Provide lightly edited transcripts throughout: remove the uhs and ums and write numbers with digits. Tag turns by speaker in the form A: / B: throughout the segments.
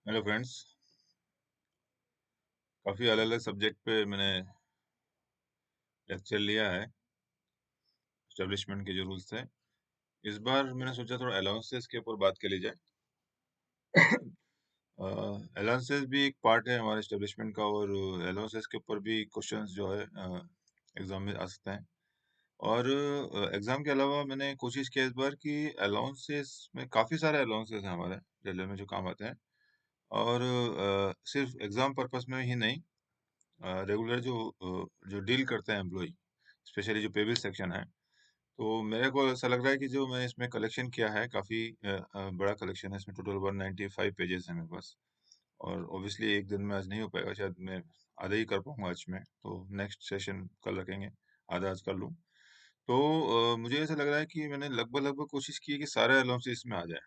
A: Hello friends. काफ़ी अलग अलग सब्जेक्ट पे मैंने लेक्चर लिया है। एस्टेब्लिशमेंट के जो रूल्स थे, इस बार मैंने सोचा थोड़ा अलाउंसेस के ऊपर बात कर ली जाए। अलाउंसेस भी एक पार्ट है हमारे एस्टेब्लिशमेंट का, और अलाउंसेस के ऊपर भी क्वेश्चंस जो है एग्जाम में आ सकते हैं। और एग्जाम के अलावा मैंने कोशिश किया इस बार कि अलाउंसेस में काफ़ी सारे अलाउंसेस हैं हमारे रेलवे में जो काम आते हैं, और सिर्फ एग्जाम पर्पस में ही नहीं, रेगुलर जो डील करते हैं एम्प्लॉय, स्पेशली जो पेबल सेक्शन है, तो मेरे को ऐसा लग रहा है कि जो मैं इसमें कलेक्शन किया है काफ़ी बड़ा कलेक्शन है। इसमें टोटल 195 पेजेस हैं मेरे पास, और ऑब्वियसली एक दिन में आज नहीं हो पाएगा, शायद मैं आधा ही कर पाऊंगा आज में, तो नेक्स्ट सेशन कल रखेंगे, आधा आज कर लूँ। तो मुझे ऐसा लग रहा है कि मैंने लगभग लगभग कोशिश की है कि सारे अलाउंसेस इसमें आ जाए,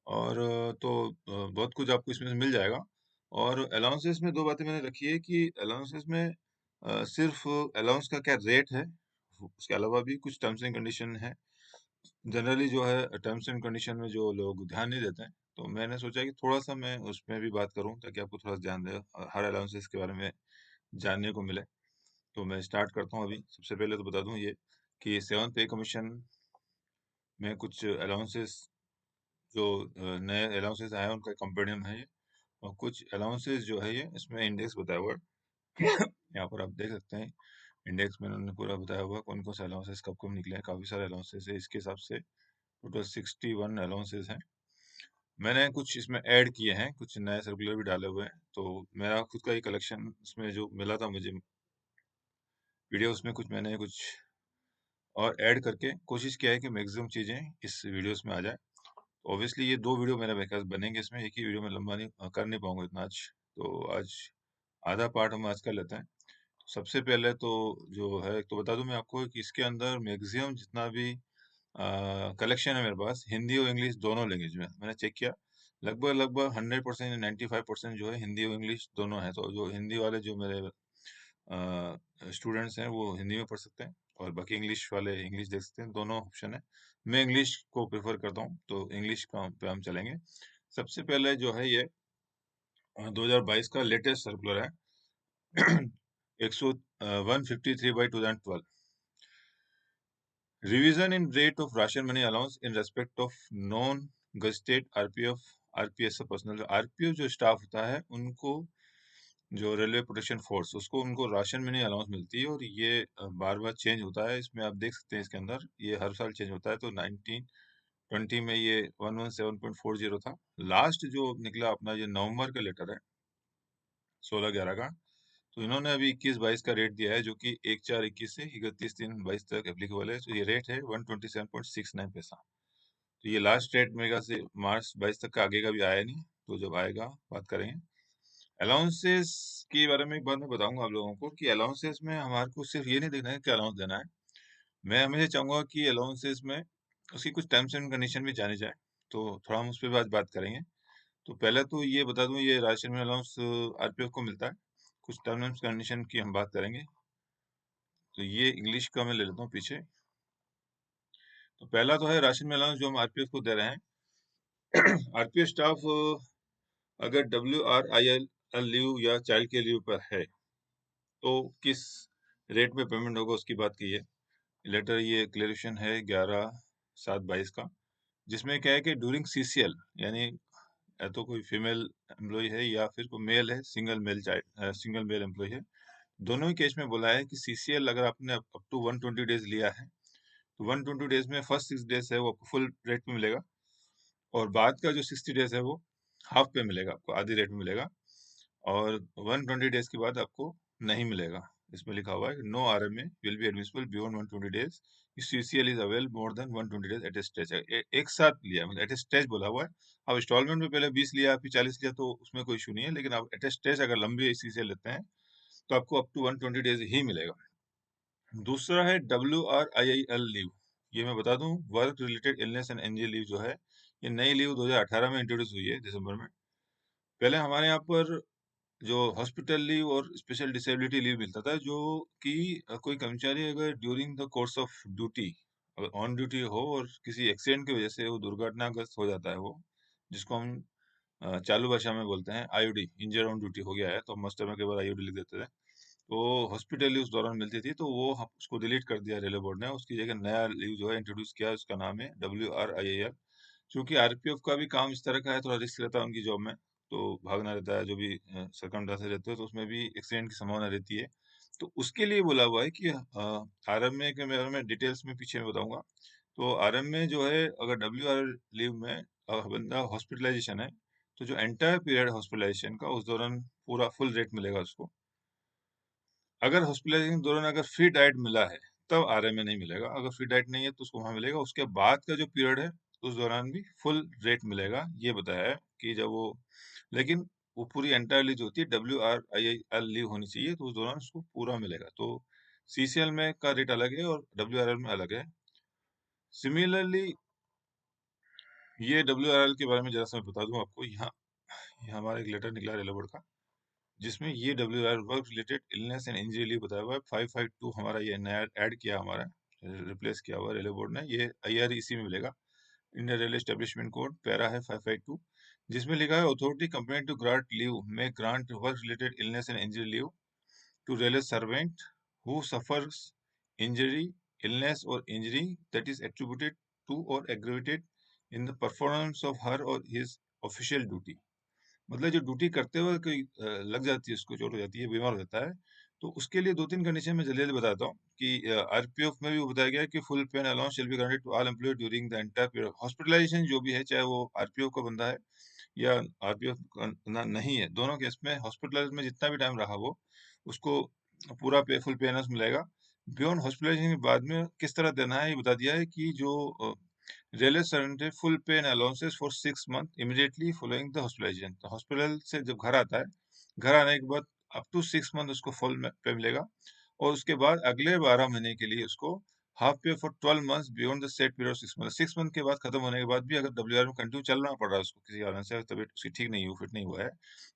A: और बहुत कुछ आपको इसमें से मिल जाएगा। और अलाउंसेस में दो बातें मैंने रखी है कि अलाउंसेस में सिर्फ अलाउंस का क्या रेट है, उसके अलावा भी कुछ टर्म्स एंड कंडीशन है। जनरली जो है टर्म्स एंड कंडीशन में जो लोग ध्यान नहीं देते हैं, तो मैंने सोचा कि थोड़ा सा मैं उसमें भी बात करूं ताकि आपको थोड़ा सा ध्यान दे, हर अलाउंसेस के बारे में जानने को मिले। तो मैं स्टार्ट करता हूं। अभी सबसे पहले तो बता दूं ये कि सेवंथ पे कमीशन में कुछ अलाउंसेस, जो नए अलाउंसेस आए हैं उनका कंपेंडियम है ये, और कुछ अलाउंसेस जो है ये इसमें इंडेक्स बताया हुआ है। यहाँ पर आप देख सकते हैं इंडेक्स में उन्होंने पूरा बताया हुआ कौन कौन से अलाउंसेस कब कब निकले हैं। काफ़ी सारे अलाउंसेस है, इसके हिसाब से टोटल 61 अलाउंसेस हैं। मैंने कुछ इसमें ऐड किए हैं, कुछ नए सर्कुलर भी डाले हुए हैं, तो मेरा खुद का ही कलेक्शन इसमें जो मिला था मुझे वीडियो, उसमें कुछ मैंने कुछ और ऐड करके कोशिश किया है कि मैक्सिमम चीज़ें इस वीडियोस में आ जाए। ऑब्वियसली ये दो वीडियो मेरे पास बनेंगे, इसमें एक ही वीडियो में लंबा नहीं कर नहीं पाऊंगा इतना आज, तो आज आधा पार्ट हम आज कर लेते हैं। सबसे पहले तो जो है, एक तो बता दूं मैं आपको कि इसके अंदर मैक्सिमम जितना भी कलेक्शन है मेरे पास, हिंदी और इंग्लिश दोनों लैंग्वेज में मैंने चेक किया। लगभग लगभग 100% 95% जो है हिंदी और इंग्लिश दोनों है। तो जो हिंदी वाले जो मेरे स्टूडेंट्स हैं वो हिंदी में पढ़ सकते हैं, और बाकी इंग्लिश वाले इंग्लिश देख सकते हैं, दोनों ऑप्शन है। मैं इंग्लिश को प्रेफर करता हूँ, तो इंग्लिश का पे हम चलेंगे। सबसे पहले जो है ये 2022 का लेटेस्ट सर्कुलर है। 153/2012, revision in rate of ration money allowance in respect of non gazetted RPF, RPS से पर्सनल, आरपीएफ जो स्टाफ होता है उनको, जो रेलवे प्रोटेक्शन फोर्स, उसको उनको राशन मनी अलाउंस मिलती है, और ये बार बार चेंज होता है। इसमें आप देख सकते हैं इसके अंदर ये हर साल चेंज होता है। तो 1920 में ये 117.40 था। लास्ट जो निकला अपना ये नवंबर का लेटर है, 16/11 का, तो इन्होंने अभी 21-22 का रेट दिया है, जो कि 1/4/21 से 31/3/22 तक एप्लीकेबल है। तो ये रेट है 127.69 पैसा। तो ये लास्ट रेट मेरे ख्याल से मार्च 22 तक का, आगे का भी आया नहीं, तो जब आएगा बात करेंगे। अलाउंसेस के बारे में एक बात मैं बताऊंगा आप लोगों को कि अलाउंसेस में हमारे को सिर्फ ये नहीं देखना है कि अलाउंस देना है। मैं हमेशा चाहूंगा कि अलाउंसेस में उसकी कुछ टर्म्स एंड कंडीशन भी जानी जाए, तो थोड़ा हम उस पर आज बात करेंगे। तो पहले तो ये बता दूं, ये राशन में अलाउंस आरपीएफ को मिलता है। कुछ टर्म्स एंड कंडीशन की हम बात करेंगे। तो ये इंग्लिश का मैं ले लेता हूँ पीछे। तो पहला तो है राशन में अलाउंस जो हम आरपीएफ को दे रहे हैं। आरपीएफ स्टाफ अगर WRIL लीव या चाइल्ड के लीव पर है, तो किस रेट में पेमेंट होगा उसकी बात की है। लेटर ये क्लेरिफिकेशन है 11/7/22 का, जिसमें क्या है कि ड्यूरिंग सीसीएल, यानी या तो कोई फीमेल एम्प्लॉय है या फिर कोई मेल है, सिंगल मेल एम्प्लॉय है, दोनों ही केस में बोला है कि सीसीएल अगर आपने अप टू 120 डेज लिया है, तो 120 डेज में फर्स्ट 6 डेज है वो आपको फुल रेट में मिलेगा, और बाद का जो 60 डेज है वो हाफ पे मिलेगा, आपको आधी रेट में मिलेगा, और 120 डेज के बाद आपको नहीं मिलेगा। इसमें लिखा हुआ है no RMA will be admissible beyond 120 days, CCL is avail more than 120 days at a stretch. एक साथ लिया मतलब एट ए स्ट्रेच बोला हुआ है। अब इंस्टॉलमेंट में पहले 20 लिया फिर 40 लिया तो उसमें कोई इशू नहीं है, लेकिन आप एट ए स्ट्रेच अगर लंबी सीसीएल लेते हैं तो आपको अप टू 120 डेज ही मिलेगा। दूसरा है WRIL लीव। ये मैं बता दूं, work related illness and injury leave जो है, ये नई लीव 2018 में इंट्रोड्यूस हुई है दिसंबर में। पहले हमारे यहाँ पर जो हॉस्पिटल लीव और स्पेशल डिसेबिलिटी लीव मिलता था, जो कि कोई कर्मचारी अगर during the course of duty, अगर ऑन ड्यूटी हो और किसी एक्सीडेंट की वजह से वो दुर्घटनाग्रस्त हो जाता है, वो जिसको हम चालू भाषा में बोलते हैं आईयूडी, इंजर्ड ऑन ड्यूटी हो गया है, तो मस्ट में के बाद आईयूडी लिख देते थे। तो हॉस्पिटल लीव उस दौरान मिलती थी, तो वो उसको डिलीट कर दिया रेलवे बोर्ड ने। उसकी जगह नया लीव जो है इंट्रोड्यूस किया, उसका नाम है WRIIL। क्योंकि आरपीएफ का भी काम इस तरह का है, थोड़ा रिस्क रहता है उनकी जॉब में, तो भागना रहता है, जो भी सरकमस्टेंसेस रहते हैं, तो उसमें भी एक्सीडेंट की संभावना रहती है। तो उसके लिए बोला हुआ है कि आरएमए के बारे में डिटेल्स में पीछे में बताऊंगा। तो आरएमए जो है, अगर WR लीव में बंदा हॉस्पिटलाइजेशन है, तो जो एंटायर पीरियड हॉस्पिटलाइजेशन का, उस दौरान पूरा फुल रेट मिलेगा उसको। अगर हॉस्पिटलाइजेशन के दौरान अगर फ्री डाइट मिला है, तब आरएमए नहीं मिलेगा। अगर फ्री डाइट नहीं है तो उसको वहां मिलेगा। उसके बाद का जो पीरियड है, उस दौरान भी फुल रेट मिलेगा। ये बताया है कि जब वो, लेकिन वो पूरी एंटायरली जो होती है WRIL लीव होनी चाहिए, तो उस दौरान उसको पूरा मिलेगा। तो CCL में का रेट अलग है और WRL में अलग है। सिमिलरली, ये WRL के बारे में जरा सा मैं बता दूं आपको। यहाँ हमारा एक लेटर निकला रेलवे बोर्ड का, जिसमें ये WR work related illness and injury leave बताया हुआ है। 552 हमारा ये नया ऐड किया, हमारा रिप्लेस किया हुआ रेलवे बोर्ड ने। ये IR इसी में मिलेगा, Indian railway establishment code, para है 552, जिसमें लिखा है authority competent to grant leave में grant work related illness and injury leave to railway servant who suffers injury, illness और injury that is attributed to और aggravated in the performance of her और his official duty. मतलब जो duty करते हुए कोई लग जाती है, उसको चोट हो जाती है, बीमार हो जाता है, तो उसके लिए 2-3 कंडीशन मैं जल्दी जल्दी बताता हूँ कि आरपीएफ में भी वो बताया गया है कि full pay and allowance shall be granted to all employee during the entire period hospitalization. जो भी है, चाहे वो आरपीएफ का बंदा है या आरपीएफ का नहीं है, दोनों केस में हॉस्पिटलाइज में जितना भी टाइम रहा वो, उसको पूरा पे फुल पे अलाउंस मिलेगा। बियॉन्ड हॉस्पिटलाइजेशन के बाद में किस तरह देना है, ये बता दिया है कि जो railway servant full pay and allowances for 6 month immediately following the hospitalization. तो हॉस्पिटल से जब घर आता है, घर आने के बाद अप टू 6 मंथ उसको फुल पे मिलेगा। और उसके बाद अगले 12 महीने के लिए उसको हाफ पे for 12 months beyond the set period 6 month. 6 month के बाद खत्म होने के बाद भी अगर WR में कंटिन्यू चलना पड़ रहा है उसको, किसी कारण से तबीयत उसकी ठीक नहीं हुई, फिट नहीं हुआ है,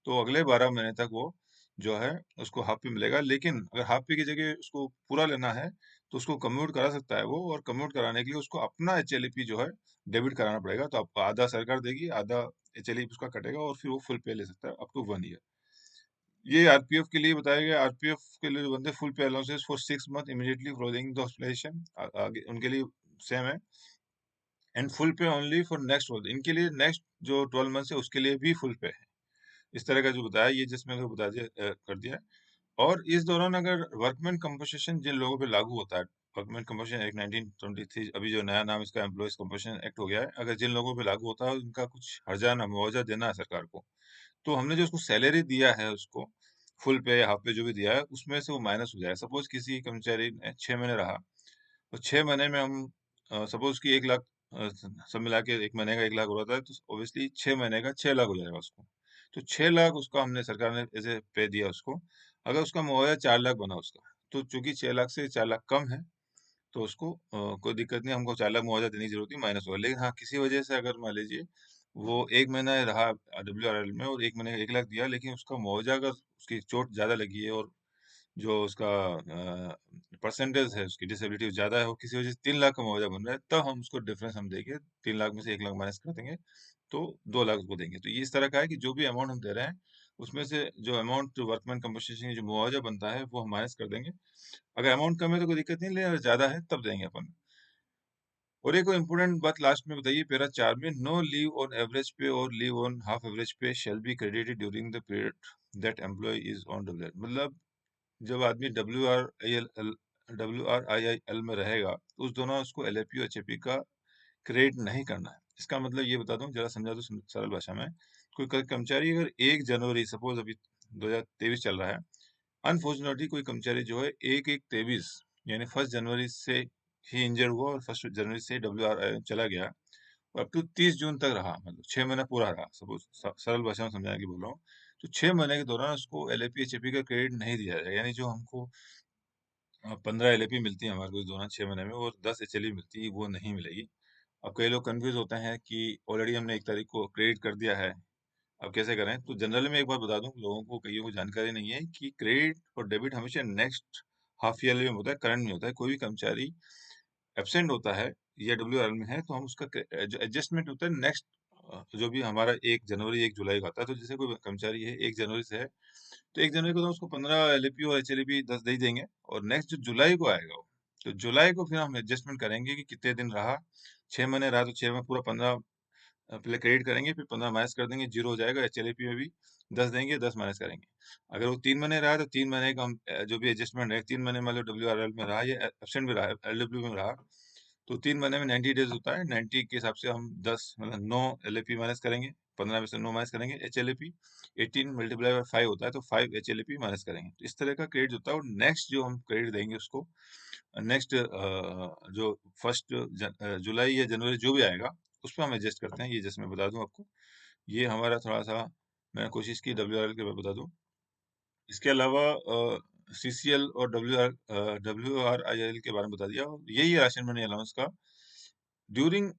A: तो अगले 12 महीने तक वो जो है उसको हाफ पे मिलेगा। लेकिन अगर हाफ पे की जगह उसको पूरा लेना है, तो उसको कम्यूट करा सकता है वो, और कम्यूट कराने के लिए उसको अपना HLEP जो है डेबिट कराना पड़ेगा। तो आपको आधा सरकार देगी, आधा HLEP उसका कटेगा, और फिर वो फुल पे ले सकता है अप टू 1 ईयर। ये आरपीएफ के लिए बताया गया। आरपीएफ के लिए जो बंदे full pay allowances for 6 month immediately following the hospitalization, आगे उनके लिए सेम है। And full pay only for next, इनके लिए नेक्स्ट जो 12 मंथ है उसके लिए भी फुल पे है। इस तरह का जो बताया, ये जिसमें तो बता दिया, कर दिया। और इस दौरान अगर वर्कमैन कंपनसेशन जिन लोगों पे लागू होता है, वर्कमैन कंपनसेशन एक्ट 1923, अभी जो नया नाम इसका एम्प्लॉयज कंपनसेशन एक्ट हो गया है, अगर जिन लोगों पे लागू होता है उनका कुछ हर्जाना मुआवजा देना है सरकार को, तो हमने जो उसको सैलरी दिया है, उसको फुल पे हाफ पे जो भी दिया है, उसमें से वो माइनस हो जाए। सपोज किसी कर्मचारी ने 6 महीने रहा, तो 6 महीने में हम सपोज कि 1 लाख, सब मिला के 1 महीने का 1 लाख हो रहा था, तो ऑब्वियसली 6 महीने का 6 लाख हो जाएगा उसको। तो 6 लाख उसका हमने, सरकार ने ऐसे पे दिया उसको। अगर उसका मुआवजा 4 लाख बना उसका, तो चूंकि 6 लाख से 4 लाख कम है, तो उसको कोई दिक्कत नहीं, हमको 4 लाख मुआवजा देने की जरूरत नहीं, माइनस होगा। लेकिन हाँ, किसी वजह से अगर मान लीजिए वो 1 महीना रहा WRL में और 1 महीने का 1 लाख दिया, लेकिन उसका मुआवजा अगर उसकी चोट ज्यादा लगी है, और जो उसका परसेंटेज है उसकी डिसेबिलिटी ज्यादा है, और किसी वजह से 3 लाख का मुआवजा बन रहा है, तब हम उसको डिफरेंस हम देंगे। 3 लाख में से 1 लाख माइनस कर देंगे, तो 2 लाख उसको देंगे। तो ये इस तरह का है कि जो भी अमाउंट हम दे रहे हैं, उसमें से जो अमाउंट वर्कमैन कंपनसेशन जो मुआवजा बनता है, वो हम माइनस कर देंगे। अगर अमाउंट कम है तो कोई दिक्कत नहीं, लेकिन अगर ज्यादा है तब देंगे अपन। और एक इम्पोर्टेंट बात लास्ट में बताइए, पैरा 4 में, नो लीव ऑन एवरेज पे और leave on half average pay shall be credited during the period that employee is on WR। मतलब जब आदमी WRIIL में रहेगा, तो उस दोनों उसको LAP और HAP का क्रेडिट नहीं करना है। इसका मतलब ये बता दूं, जरा समझा दो सरल भाषा में। कोई कर्मचारी अगर 1 जनवरी, सपोज अभी 2023 चल रहा है, अनफॉर्चुनेटली कोई कर्मचारी जो है 1/1/23 यानी 1 जनवरी से ही इंजर्ड हुआ, और 1 जनवरी से WRIL चला गया, और अप टू 30 जून तक रहा, मतलब 6 महीना पूरा रहा, सपोज सरल भाषा में समझाने की बोल रहा हूँ, तो 6 महीने के दौरान उसको LAP HAP का क्रेडिट नहीं दिया जाएगा। यानी जो हमको 15 LAP मिलती है हमारे को इस दौरान 6 महीने में, और 10 HLE मिलती है, वो नहीं मिलेगी। अब कई लोग कंफ्यूज होते हैं कि ऑलरेडी हमने 1 तारीख को क्रेडिट कर दिया है, अब कैसे करें। तो जनरली मैं एक बार बता दूं लोगों को, कईयों को जानकारी नहीं है कि क्रेडिट और डेबिट हमेशा नेक्स्ट हाफ ईयरली में होता है, करंट में होता है। कोई भी कर्मचारी एब्सेंट होता है या WRL में है, तो हम उसका जो एडजस्टमेंट होता है नेक्स्ट जो भी हमारा 1 जनवरी 1 जुलाई का आता है, तो जैसे कोई कर्मचारी है 1 जनवरी से है, तो 1 जनवरी को तो उसको 15 एलएपी और एचएलएपी 10 दे ही देंगे, और नेक्स्ट जो जुलाई को आएगा वो, तो जुलाई को फिर हम एडजस्टमेंट करेंगे कि कितने दिन रहा। 6 महीने रहा तो 6 में पूरा 15 पहले क्रेडिट करेंगे, फिर 15 माइनस कर देंगे, 0 हो जाएगा। एचएलएपी में भी 10 देंगे, 10 माइनस करेंगे। अगर वो 3 महीने रहा तो 3 महीने का हम जो भी एडजस्टमेंट है, 3 महीने मान लो डब्ल्यूआरएल में रहा या एब्सेंट भी रहा, एलडब्ल्यू में रहा, तो 3 महीने में 90 डेज होता है। 90 के हिसाब से हम 10 मतलब 9 एलएपी माइनस करेंगे, 15 में से 9 माइनस करेंगे। एचएलएपी 18 मल्टीप्लाई बाय 5 होता है, तो 5 एचएलएपी माइनस करेंगे। तो इस तरह का क्रेडिट होता है, और नेक्स्ट जो हम क्रेडिट देंगे उसको नेक्स्ट जो फर्स्ट जुलाई या जनवरी जो भी आएगा, उसमें हम एडजस्ट करते हैं। ये जैसे मैं बता दूं आपको, ये हमारा थोड़ा-सा मैंने कोशिश की डब्ल्यूआरएल के बारे में बता दूं। इसके अलावा सीसीएल और डब्ल्यूआरआईएल के बारे में बता दिया। और यही है राशन मनी अलाउंस का during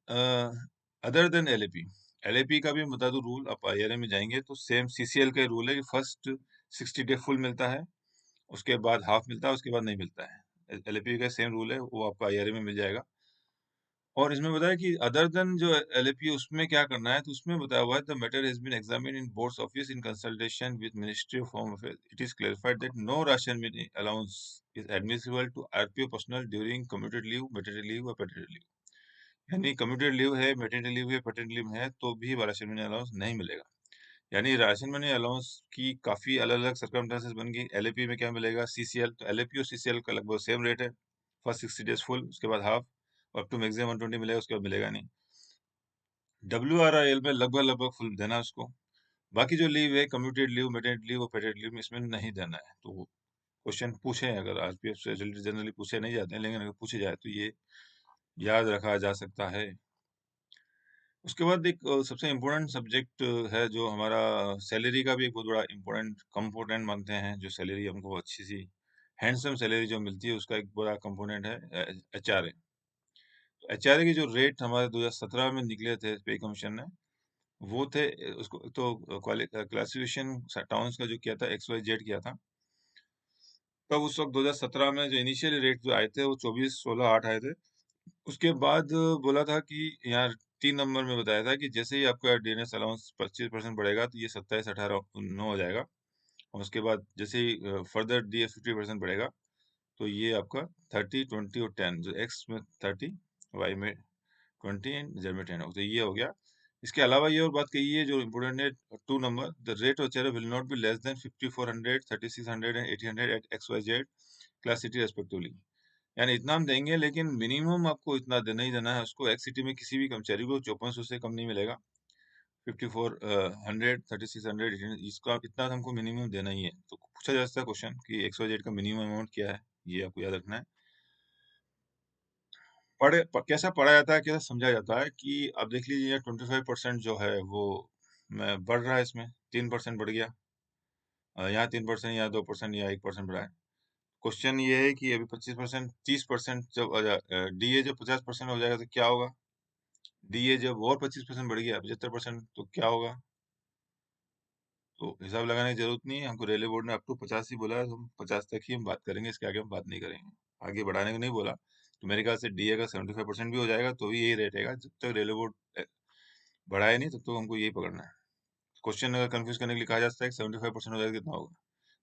A: other than LAP. LAP का भी मैं बता दूं रूल, आप आईआरए में जाएंगे तो सेम सीसीएल का रूल है कि फर्स्ट 60 डे फुल मिलता है, उसके बाद हाफ मिलता है, उसके बाद नहीं मिलता है। एलएपी का सेम रूल है, वो आपको आईआरए में मिल जाएगा। और इसमें बताया कि अदर देन जो एलएपी उसमें क्या करना है, तो उसमें बताया हुआ है the matter has been examined in boards office in consultation with ministry of home affairs. It is clarified that no ration money allowance is admissible to RPO personnel during commuted leave, maternity leave और paternity leave. यानी commuted leave है, maternity leave है, paternity leave है, तो भी ration money allowance नहीं मिलेगा। यानी राशन मनी अलाउंस की काफी अलग अलग सर्कमस्टेंसेस बन गई। एलएपी में क्या मिलेगा, सीसीएल, तो एलएपी और सीसीएल का लगभग सेम रेट है। फर्स्ट 60 डेज फुल, उसके बाद हाफ, अप टू मैक्सिमम 120 मिलेगा, उसके बाद मिलेगा नहीं। डब्ल्यूआरआईएल में लगभग लगभग फुल देना है उसको। बाकी जो लीव है, कम्यूटेड लीव, मैटरनिटी लीव और पैटर्निटी लीव में इसमें नहीं देना है। तो क्वेश्चन पूछे हैं, अगर आरपीएफ से जनरली पूछे नहीं जाते हैं, लेकिन अगर पूछे जाए तो ये याद रखा जा सकता है। उसके बाद एक सबसे इम्पोर्टेंट सब्जेक्ट है जो हमारा सैलरी का भी एक बहुत बड़ा इम्पोर्टेंट कंपोनेंट मानते हैं। जो सैलरी हमको अच्छी सी हैंडसम सैलरी जो मिलती है, उसका एक बड़ा कंपोनेंट है एचआरए। तो एचआरए की जो रेट हमारे 2017 में निकले थे पे कमीशन ने, वो थे उसको तो क्लासिफिकेशन टाउन्स का जो किया था, एक्स वाई जेड किया था। तब उस वक्त 2017 में जो इनिशियल रेट जो आए थे वो 24, 16, 8 आए थे। उसके बाद बोला था कि यहाँ 3 नंबर में बताया था कि जैसे ही आपका डीएनएस अलाउंस 25% बढ़ेगा तो ये 27, 18, 9 हो जाएगा। और उसके बाद जैसे ही फर्दर डी 50% बढ़ेगा तो ये आपका 30, 20 और 10, जो एक्स में 30, वाई में 20 एंड जेड में 10 हो, तो ये हो गया। इसके अलावा ये और बात कही है जो इम्पोर्टेंट है, 2 नंबर, द रेट ऑफ चेहरा will not be less than 5400, 3600 and 1800 at X Y Z class city respectively. यानी इतना हम देंगे, लेकिन मिनिमम आपको इतना देना ही देना है उसको। एक्स सिटी में किसी भी कर्मचारी को 5400 से कम नहीं मिलेगा। 5400, 3600, इसका इतना हमको मिनिमम देना ही है। तो पूछा जा सकता है क्वेश्चन कि एक्स वाई जेड का मिनिमम अमाउंट क्या है, ये आपको याद रखना है। कैसा पढ़ा जाता है, कैसा समझा जाता है कि अब देख लीजिए 25% जो है वो मैं बढ़ रहा है, इसमें 3% बढ़ गया। यहाँ 3%, यहाँ 2%, या 1% बढ़ा है। क्वेश्चन ये है कि अभी 25%, 30% जब डीए जब 50% हो जाएगा तो क्या होगा। डीए जब और 25% बढ़ गया 75%, तो क्या होगा। तो हिसाब लगाने की जरूरत नहीं है, हमको रेलवे बोर्ड ने अप टू 50 ही बोला है, तो हम 50 तक ही हम बात करेंगे, इसके आगे हम बात नहीं करेंगे। आगे बढ़ाने को नहीं बोला। तो मेरे ख्याल से डीए का 75% भी हो जाएगा तो भी यही रेट रहेगा। जब तक रेलवे बोर्ड बढ़ाए नहीं, तब तक हमको यही पकड़ना है। क्वेश्चन अगर कंफ्यूज करने के लिए कहा जा सकता है कि 75% हो जाएगा कितना होगा,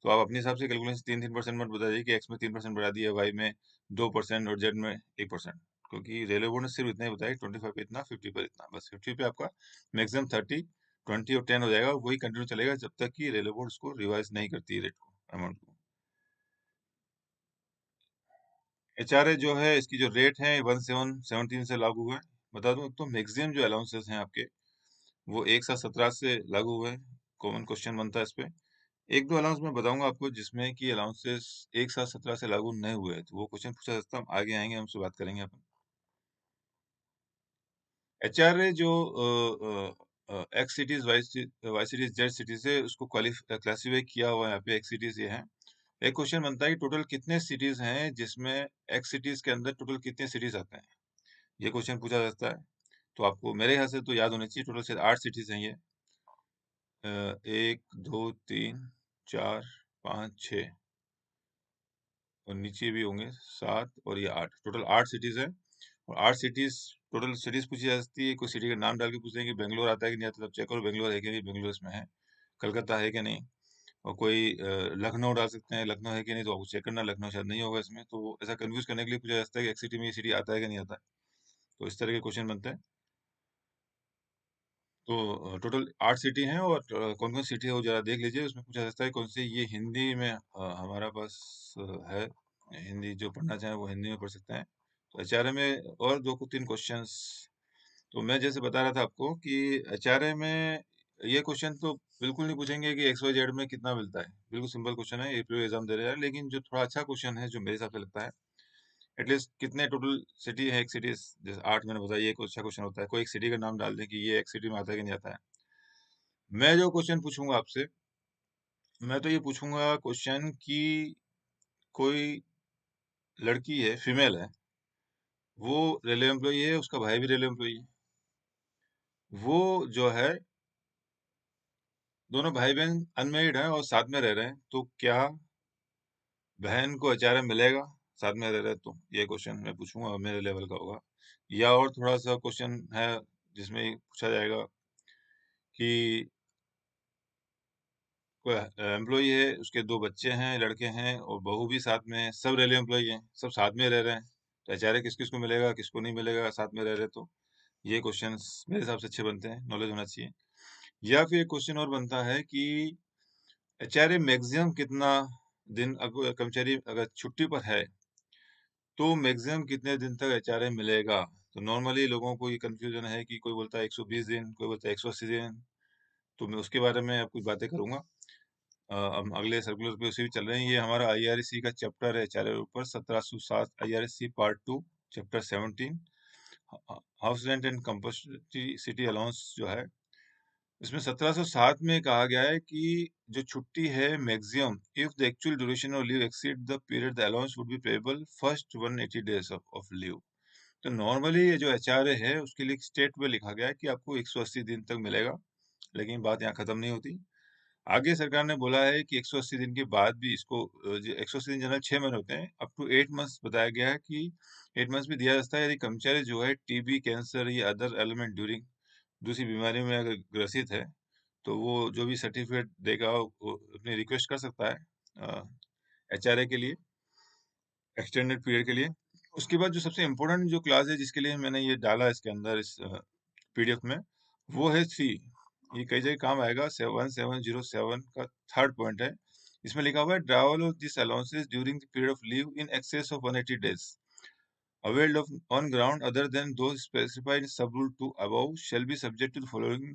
A: तो आप अपने हिसाब से कैलकुलेशन 3-3% मत बताइए कि एक्स में 3% बढ़ा दिया, वाई में 2% और जेड में 1%। क्योंकि रेलवे बोर्ड ने सिर्फ इतना ही बताया कि 25 पे इतना, 50 पर इतना, बस 50 पे आपका मैक्सिमम 30, 20 और 10 हो जाएगा। वही कंटिन्यू चलेगा जब तक कि रेलवे बोर्ड उसको रिवाइज नहीं करती है रेट को, अमाउंट को। एचआरए जो है, इसकी जो रेट है 1717 से लागू है। बता दूं तो मैक्सिमम जो अलाउंसेस हैं आपके, वो 1/17 से लागू हुए। कॉमन क्वेश्चन बनता है इस पे। एक दो अलाउंस मैं बताऊंगा आपको जिसमें कि अलाउंसेस 1/17 से लागू नहीं हुए हैं, तो वो क्वेश्चन पूछा जा सकता है। हम आगे आएंगे, हमसे बात करेंगे अपन। एचआरए जो X cities, Y cities, Z cities है, उसको क्लासीफाई किया हुआ है यहाँ पे। एक्स सिटीज ये है। एक क्वेश्चन बनता है कि टोटल कितने सिटीज हैं जिसमें एक्स सिटीज के अंदर टोटल कितने सिटीज आते हैं, ये क्वेश्चन पूछा जा सकता है। तो आपको मेरे यहाँ से तो याद होनी चाहिए, टोटल से 8 सिटीज हैं ये। 1, 2, 3, 4, 5, 6, और नीचे भी होंगे 7 और ये 8, टोटल 8 सिटीज है। और 8 सिटीज़ टोटल सिटीज़ पूछी जा सकती है। कोई सिटी का नाम डाल के पूछ लेंगे बेंगलोर आता है कि नहीं आता, तब चेक करो बेंगलोर है कि नहीं, बेंगलोर इसमें है। कलकत्ता है कि नहीं, और कोई लखनऊ डाल सकते हैं, लखनऊ है कि नहीं, तो आपको चेक करना लखनऊ शायद नहीं होगा इसमें। तो ऐसा कन्फ्यूज़ करने के लिए पूछा जा सकता है कि एक सिटी में ये सिटी आता है कि नहीं आता है। तो इस तरह के क्वेश्चन बनते हैं। तो टोटल 8 सिटी हैं, और कौन-कौन सिटी है वो ज़रा देख लीजिए। उसमें पूछा जा सकता है कौन सी ये हिंदी में हमारा पास है। हिंदी जो पढ़ना चाहें वो हिंदी में पढ़ सकते हैं। तो एचआरए में और 2-3 क्वेश्चंस, तो मैं जैसे बता रहा था आपको कि एचआरए में ये क्वेश्चन तो बिल्कुल नहीं पूछेंगे कि एक्स वाई जेड में कितना मिलता है। बिल्कुल सिंपल क्वेश्चन है, एपीओ एग्जाम दे रहे हैं। लेकिन जो थोड़ा अच्छा क्वेश्चन है, जो मेरे हिसाब से लगता है, एटलीस्ट कितने टोटल सिटी है एक सिटी, जैसे 8 मैंने बताया, ये एक अच्छा क्वेश्चन होता है। कोई एक सिटी का नाम डाल दें कि ये एक सिटी में आता है कि नहीं आता है। मैं जो क्वेश्चन पूछूंगा आपसे, मैं तो ये पूछूंगा क्वेश्चन कि कोई लड़की है, फीमेल है, वो रेलवे एम्प्लॉई है, उसका भाई भी रेलवे एम्प्लॉई है। वो जो है, दोनों भाई बहन अनमेरिड हैं और साथ में रह रहे हैं, तो क्या बहन को एचआरए मिलेगा साथ में रह रहे? तो ये क्वेश्चन मैं पूछूंगा और मेरे लेवल का होगा। या और थोड़ा सा क्वेश्चन है जिसमें पूछा जाएगा कि कोई एम्प्लॉई है, उसके 2 बच्चे हैं, लड़के हैं, और बहू भी साथ में है, सब रेलवे एम्प्लॉई हैं, सब साथ में रह रहे हैं। तो एचआरए किस किस को मिलेगा, किसको नहीं मिलेगा साथ में रह रहे? तो ये क्वेश्चंस मेरे हिसाब से अच्छे बनते हैं, नॉलेज होना चाहिए। या फिर एक क्वेश्चन और बनता है कि एचआरए मैक्सिमम कितना दिन, अगर कर्मचारी अगर छुट्टी पर है, तो मैक्सिमम कितने दिन तक एचआरए मिलेगा? तो नॉर्मली लोगों को ये कंफ्यूजन है कि कोई बोलता है 120 दिन, कोई बोलता है 180 दिन। तो मैं उसके बारे में अब कुछ बातें करूंगा। हम अगले सर्कुलर पे उसे भी चल रहे हैं। ये हमारा आईआरएससी का चैप्टर है एचआरए के ऊपर, 1707 IRSC part 2 chapter 17, house rent and compulsory city allowance जो है। इसमें 1707 में कहा गया है कि जो छुट्टी है maximum, if the actual duration of leave exceed the period, the allowance would be payable first 180 days of leave. तो नॉर्मली ये जो एचआरए है उसके लिए स्टेट में लिखा गया है कि आपको 180 दिन तक मिलेगा। लेकिन बात यहाँ खत्म नहीं होती। आगे सरकार ने बोला है कि 180 दिन के बाद भी इसको 180 दिन जनरल 6 महीने होते हैं, अप टू 8 मंथ्स बताया गया है कि 8 मंथ्स भी दिया जा सकता है यदि कर्मचारी जो है टीबी, कैंसर या अदर एलिमेंट ड्यूरिंग, दूसरी बीमारियों में अगर ग्रसित है, तो वो जो भी सर्टिफिकेट देगा वो अपनी रिक्वेस्ट कर सकता है एचआरए के लिए, एक्सटेंडेड पीरियड के लिए। उसके बाद जो सबसे इम्पोर्टेंट जो क्लास है जिसके लिए मैंने ये डाला इसके अंदर इस पीडीएफ में, वो है 3। ये कई जगह काम आएगा। 7707 का थर्ड पॉइंट है। इसमें लिखा हुआ है drawal of this allowances during the period of leave in excess of 180 days availed of on ground other than those specified in sub rule 2 above shall be subject to the following,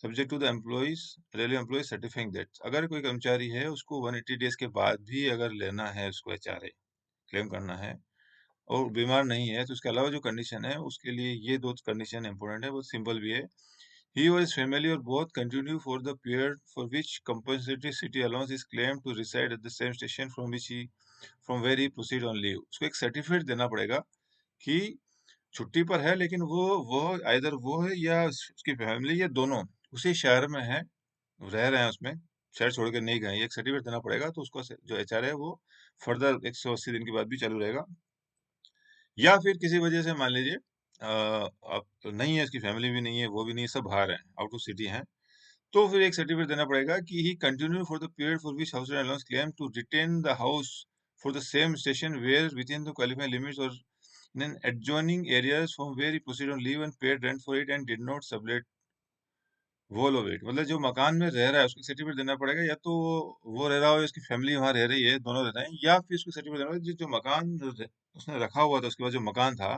A: subject to the employees, railway employee certifying that. अगर कोई कर्मचारी है उसको 180 days के बाद भी अगर लेना है, उसको एचआरए क्लेम करना है और बीमार नहीं है, तो उसके अलावा जो कंडीशन है उसके लिए ये 2 कंडीशन इंपॉर्टेंट है, बहुत सिंपल भी है। He or his family or both continue for the period for which compulsory city allowance is claimed to reside at the same station from where he proceed on leave। उसको एक certificate देना पड़ेगा कि छुट्टी पर है, लेकिन वो आइदर वो है या उसकी फैमिली या दोनों उसी शहर में है, रह रहे हैं उसमें, शहर छोड़ के नहीं गए। एक सर्टिफिकेट देना पड़ेगा, तो उसको जो एचआर है वो फर्दर 180 दिन के बाद भी चालू रहेगा। या फिर किसी वजह से मान लीजिए अब तो नहीं है, इसकी फैमिली भी नहीं है, वो भी नहीं है, सब बाहर हैं, आउट ऑफ सिटी हैं, तो फिर एक सर्टिफिकेट देना पड़ेगा कि he continue for the period for which house rent allowance claim to retain the house for the same station where within the qualifying limits और in an adjoining areas from where he proceed on leave and paid rent for it and did not sublet whole of it. मतलब जो मकान में रह रहा है उसको certificate देना पड़ेगा, या तो वो रह रहा हो, उसकी फैमिली वहां रह रही है, दोनों रह रहे हैं, या फिर उसको सर्टिफिकेट देना पड़ेगा जो मकान उसने रखा हुआ था, उसके बाद जो मकान था,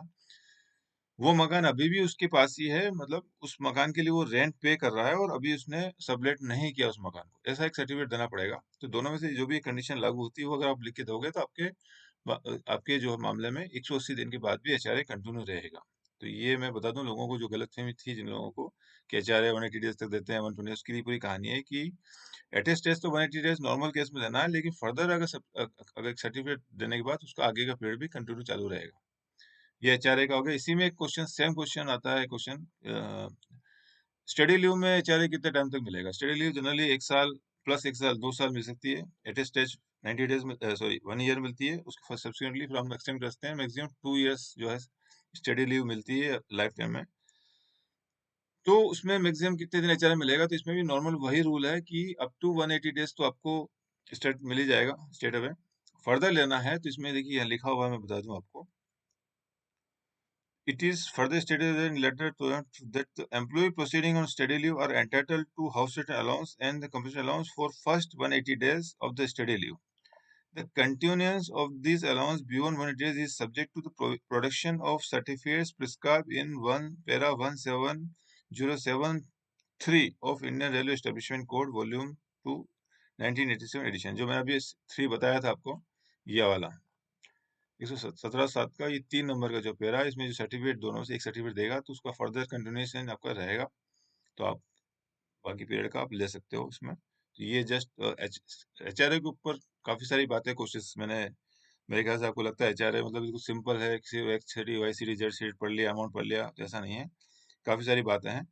A: वो मकान अभी भी उसके पास ही है। मतलब उस मकान के लिए वो रेंट पे कर रहा है और अभी उसने सबलेट नहीं किया उस मकान को, ऐसा एक सर्टिफिकेट देना पड़ेगा। तो दोनों में से जो भी कंडीशन लागू होती है वो अगर आप लिख के दोगे, तो आपके जो मामले में 180 दिन के बाद भी एचआरए कंटिन्यू रहेगा। तो ये मैं बता दूं लोगों को, जो गलतफहमी थी जिन लोगों को कि एचआरए 180 डेज तक देते हैं, 120, उसकी लिए पूरी कहानी है कि एटेस्टेज तो 180 डेज नॉर्मल केस में देना है, लेकिन फर्दर अगर सर्टिफिकेट देने के बाद उसका आगे का पीरियड भी कंटिन्यू चालू रहेगा। ये एचआरए का हो गया। इसी में एक क्वेश्चन, सेम क्वेश्चन आता है, क्वेश्चन स्टडी लीव में एचआरए कितने टाइम तक मिलेगा? स्टडी लीव जनरली 1 साल प्लस 1 साल 2 साल मिल सकती है। एटेस्टेज 90 डेज में, सॉरी 1 ईयर मिलती है। उसके सब्सिक्वेंटली फिर हम एक्सटेंड कर सकते हैं, मैक्सिमम 2 इयर्स जो है स्टडी लीव मिलती है लाइफ टाइम में। तो उसमें मैक्सिमम कितने दिन एचआरए मिलेगा, तो इसमें भी नॉर्मल वही रूल है कि अप टू 180 डेज तो आपको स्टेट मिल ही जाएगा, स्टेट अवे। फर्दर लेना है तो इसमें देखिए यहाँ लिखा हुआ है, मैं बता दूं आपको। It is further stated in letter to that the employee proceeding on study leave are entitled to house rent allowance and the compensation allowance for first 180 days of the study leave. The continuance of these allowance beyond 180 days is subject to the production of certificates prescribed in 1 para 17073 of Indian Railway Establishment Code Volume 2 1987 edition। जो मैंने अभी 3 बताया था आपको, ये वाला 117(7) का ये 3 नंबर का जो पेरा है, इसमें जो सर्टिफिकेट दोनों से एक सर्टिफिकेट देगा तो उसका फर्दर कंटिन्यूएशन आपका रहेगा, तो आप बाकी पीरियड का आप ले सकते हो इसमें। तो ये जस्ट एचआरए के ऊपर काफी सारी बातें कोशिश मैंने, मेरे ख्याल से आपको लगता है एचआरए मतलब बिल्कुल सिंपल है, किसी X city Y city Z city पढ़ लिया, अमाउंट पढ़ लिया, तो ऐसा नहीं है, काफी सारी बातें हैं।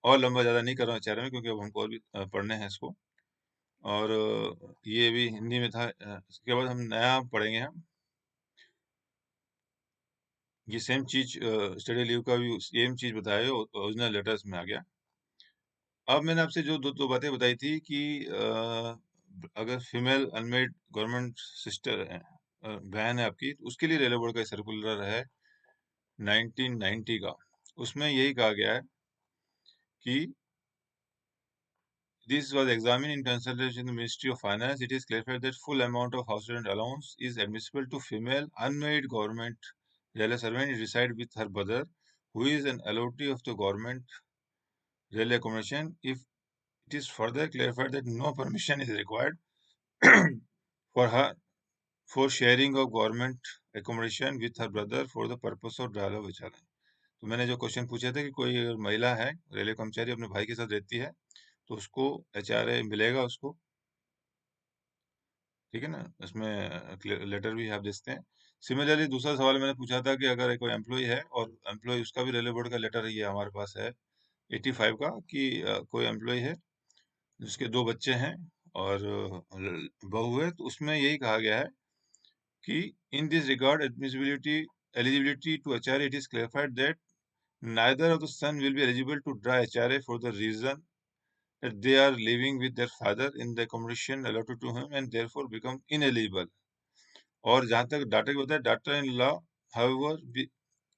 A: और लंबा ज्यादा नहीं कर रहा हूँ एचआरए में, क्योंकि अब हमको और भी पढ़ने हैं इसको। और ये भी हिंदी में था। इसके बाद हम नया पढ़ेंगे हम, ये सेम चीज स्टडी लीव का भी सेम चीज बताया, ओरिजिनल लेटर्स में आ गया। अब मैंने आपसे जो दो बातें बताई थी कि अगर फीमेल अनमेरिड गवर्नमेंट सिस्टर है, बहन है आपकी, तो उसके लिए रेलवे बोर्ड का सर्कुलर है 1990 का। उसमें यही कहा गया है कि this was examined in consultation with the Ministry of Finance. It is clarified that full amount of house rent allowance is admissible to female unmarried government railway servant reside with her brother, who is an allotee of the government railway accommodation. If it is further clarified that no permission is required for her for sharing of government accommodation with her brother for the purpose of dialogue विचार। तो मैंने जो question पूछे थे कि कोई अगर महिला है रेलवे कर्मचारी अपने भाई के साथ रहती है तो उसको एचआरए मिलेगा उसको, ठीक है ना, इसमें लेटर भी आप देखते हैं। सिमिलरली दूसरा सवाल मैंने पूछा था कि अगर कोई एम्प्लॉय है और एम्प्लॉय उसका भी रेलवे बोर्ड का लेटर ये हमारे पास है 85 का कि कोई एम्प्लॉय है जिसके 2 बच्चे हैं और बहू है, तो उसमें यही कहा गया है कि in this regard admissibility eligibility to HRA, it is clarified that neither of the son will be eligible to draw HRA for the reason that they are living with their father in the accommodation allotted to him and therefore become ineligible। और जहां तक data की बताया, data in law however be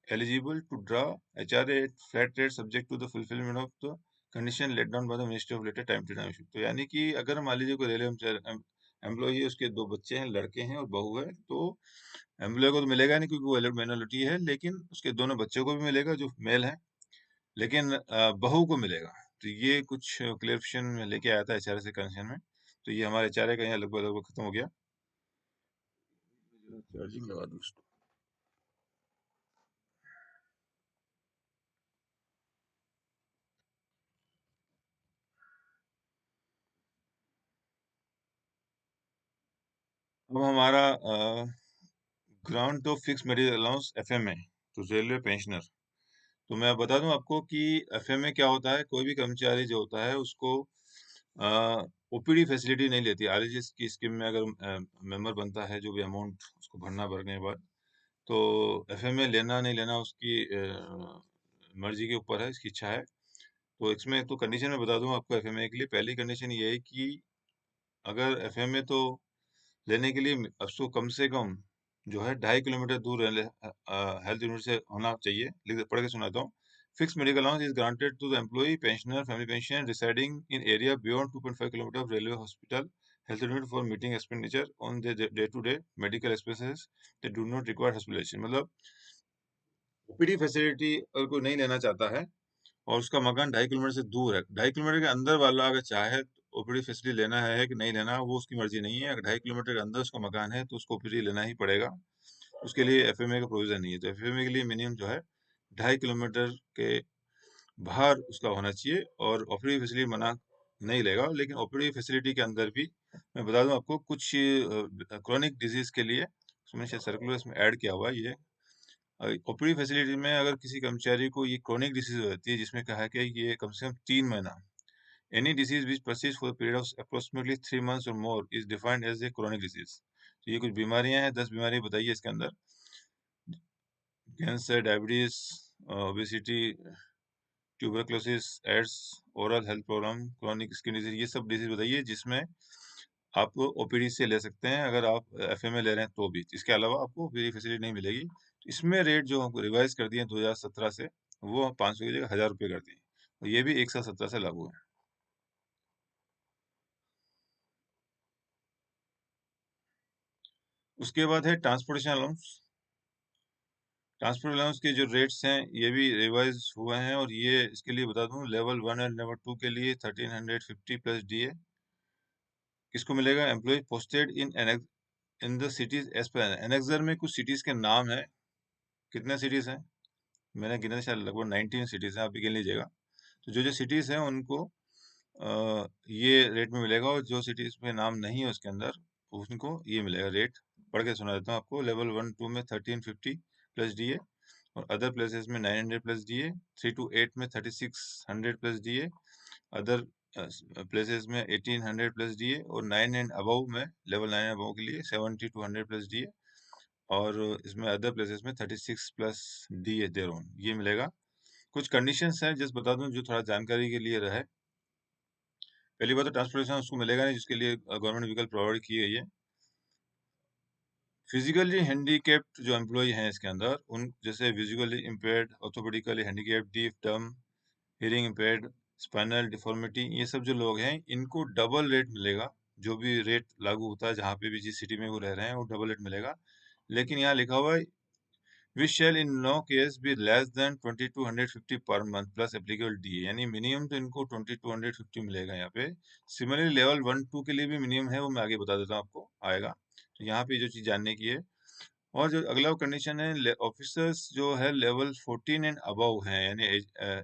A: eligible to draw HRA at flat rate subject to the fulfillment of the condition laid down by the Ministry of Later time to time issue। तो यानी कि अगर मान लीजिए कोई railway employ है, उसके 2 बच्चे हैं, लड़के हैं और बहू है, तो एम्प्लॉय को तो मिलेगा नहीं क्योंकि वो माइनॉरिटी है, लेकिन उसके दोनों बच्चों को भी मिलेगा जो मेल है, लेकिन बहू को मिलेगा। तो ये कुछ क्लेरिफिकेशन में लेके आया था एचआरए से कंसर्न में। तो ये हमारे एचआरए का यहाँ लगभग लगभग खत्म हो गया। चार्जिंग लगा दूं इसको। अब हमारा ground of fix medical allowance FMA, तो रेलवे पेंशनर। तो मैं बता दूं आपको कि एफएमए क्या होता है। कोई भी कर्मचारी जो होता है उसको ओपीडी फैसिलिटी नहीं लेती। आरएसएस की स्कीम में अगर मेंबर बनता है, जो भी अमाउंट उसको भरने के बाद, तो एफएमए लेना नहीं लेना उसकी मर्जी के ऊपर है, इसकी इच्छा है। तो इसमें तो कंडीशन में बता दूं आपको एफएमए के लिए। पहली कंडीशन ये है कि अगर एफएमए तो लेने के लिए उसको कम से कम जो है 2.5 किलोमीटर दूर हेल्थ यूनिट से होना चाहिए। पढ़ के सुनाता हूँ। Fix medical allowance is granted to the employee pensioner family pension residing in area beyond 2.5 kilometre of railway hospital health unit for meeting expenditure on the day to day medical expenses that do not require hospitalization. मतलब OPD facility अगर कोई नहीं लेना चाहता है और उसका मकान 2.5 किलोमीटर से दूर है, 2.5 किलोमीटर के अंदर वाला अगर चाहे तो ओपीडी फैसिलिटी लेना है कि नहीं लेना, वो उसकी मर्जी नहीं है। अगर 2.5 किलोमीटर के अंदर उसका मकान है तो उसको ओपीडी लेना ही पड़ेगा। उसके लिए एफएमए का प्रोविजन नहीं है। तो एफएमए के लिए मिनिमम जो है 2.5 किलोमीटर के बाहर उसका होना चाहिए, और ओपीडी फैसिलिटी मना नहीं लेगा। लेकिन ओपीडी फैसिलिटी के अंदर भी मैं बता दूं आपको, कुछ क्रोनिक डिजीज के लिए उसमें सर्कुलर इसमें ऐड किया हुआ है। ये ओपीडी फैसिलिटी में अगर किसी कर्मचारी को ये क्रोनिक डिसीज हो जाती है, जिसमें कहा है कि ये कम से कम 3 महीना, any disease which persist for period of approximately 3 months और more is defined as a chronic disease. तो ये कुछ बीमारियां हैं, 10 बीमारियां बताइए इसके अंदर, cancer, diabetes, obesity, tuberculosis, AIDS, oral health problem, chronic skin disease, ये सब डिजीज बताइए जिसमें आप ओपीडी से ले सकते हैं अगर आप एफएमए ले रहे हैं तो भी। इसके अलावा आपको फ्री फैसिलिटी नहीं मिलेगी। इसमें रेट जो हमको रिवाइज कर दिए 2017 से, वो 500 की जगह 1000 रुपये कर दिए, और ये भी 1/7 से लागू है। उसके बाद है ट्रांसपोर्टेशन अलाउंस। ट्रांसपोर्ट अलाउंस के जो रेट्स हैं ये भी रिवाइज हुए हैं, और ये इसके लिए बता दूं, लेवल 1 एंड लेवल 2 के लिए 1350 प्लस डीए किसको मिलेगा? Employee posted in the cities as per annexure में कुछ सिटीज के नाम है। कितने सिटीज हैं मैंने गिने, शायद लगभग 19 सिटीज हैं, आप भी गिन लीजिएगा। तो जो जो सिटीज हैं उनको ये रेट में मिलेगा, और जो सिटीज में नाम नहीं है उसके अंदर उनको ये मिलेगा रेट। पढ़ के सुना देता हूँ आपको। लेवल 1-2 में 1350 प्लस डीए, और अदर प्लेसेस में 900 प्लस डीए, 3 to 8 में 3600 प्लस डीए, अदर प्लेसेस में 1800 प्लस डीए, और 9 एंड अबव में, लेवल 9 एंड अबव के लिए 70 to 100 प्लस डीए, और इसमें अदर प्लेसेस में 36 प्लस डीए देयर ऑन, ये मिलेगा। कुछ कंडीशंस हैं जस्ट बता दूं जो थोड़ा जानकारी के लिए रहे। पहली बात तो ट्रांसपोर्टेशन उसको मिलेगा नहीं जिसके लिए गवर्नमेंट व्हीकल प्रोवाइड की गई है। फिजिकली हैंडीकेप्ड जो एम्प्लॉय हैं इसके अंदर, उन जैसे visually impaired, orthopaedically handicapped, deaf, डम, हियरिंग इम्पेयर्ड, स्पाइनल डिफॉर्मिटी, ये सब जो लोग हैं इनको डबल रेट मिलेगा। जो भी रेट लागू होता है जहाँ पे भी जिस सिटी में वो रह रहे हैं वो डबल रेट मिलेगा। लेकिन यहाँ लिखा हुआ है which shall in no case be less than 2250 per month plus applicable D, यानी मिनिमम तो इनको 2250 मिलेगा यहाँ पे। सिमिलरली लेवल 1-2 के लिए भी मिनिमम है, वो मैं आगे बता देता हूँ आपको, आएगा। तो यहाँ पे जो चीज जानने की है। और जो अगला कंडीशन है, ऑफिसर्स जो है लेवल 14 एंड अबव हैं, यानी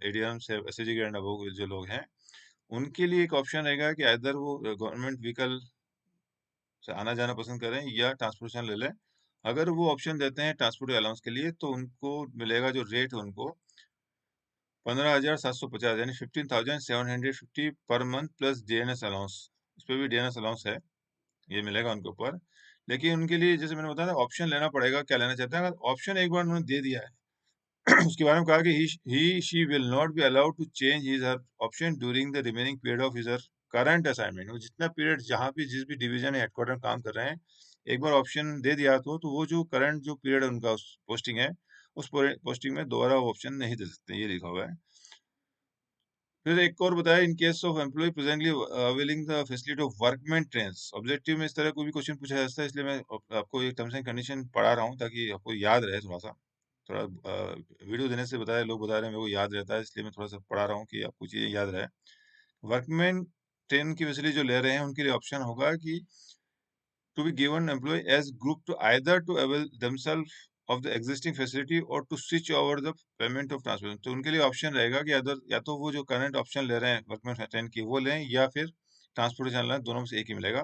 A: एडीएम से एसएजी ग्रेड अबव जो लोग हैं, उनके लिए एक ऑप्शन रहेगा कि अदर वो गवर्नमेंट व्हीकल से आना जाना पसंद करें या ट्रांसपोर्टेशन ले लें। अगर वो ऑप्शन देते हैं ट्रांसपोर्ट अलाउंस के लिए तो उनको मिलेगा जो रेट है उनको 15,750, यानी 15,750 पर मंथ प्लस डीएनएस अलाउंस। उस पर भी डीएनएस अलाउंस है, ये मिलेगा उनके ऊपर। लेकिन उनके लिए जैसे मैंने बताया ऑप्शन लेना पड़ेगा, क्या लेना चाहते हैं। अगर ऑप्शन एक बार उन्होंने दे दिया है उसके बारे में कहा कि he she will not be allowed to change his her option during the remaining period of his her current assignment. वो जितना पीरियड जहाँ भी जिस भी डिवीजन या हेडक्वार्टर में काम कर रहे हैं, एक बार ऑप्शन दे दिया तो वो जो करंट जो पीरियड उनका पोस्टिंग है, उस पोस्टिंग में दोबारा वो ऑप्शन नहीं दे सकते, ये लिखा हुआ है। फिर एक और बताया, in case of employee presently availing the facility of workman trains. Objective में इस तरह कोई भी क्वेश्चन पूछा जाता है, इसलिए मैं आपको ये टर्म्स एंड कंडीशन पढ़ा रहा हूँ ताकि आपको याद रहे थोड़ा सा। थोड़ा वीडियो देने से बताया, लोग बता रहे हैं मेरे को याद रहता है, इसलिए मैं थोड़ा सा पढ़ा रहा हूँ कि आपको चीजें याद रहे। वर्कमैन ट्रेन की फैसिलिटी जो ले रहे हैं उनके लिए ऑप्शन होगा कि to be given employee as group to either to avail themselves of the existing facility or to switch over the payment of transport। तो उनके लिए ऑप्शन रहेगा कि अदर या तो वो जो करंट ऑप्शन ले रहे हैं वर्कमैन ट्रेन की वो लें, या फिर ट्रांसपोर्टेशन लें, दोनों में से एक ही मिलेगा।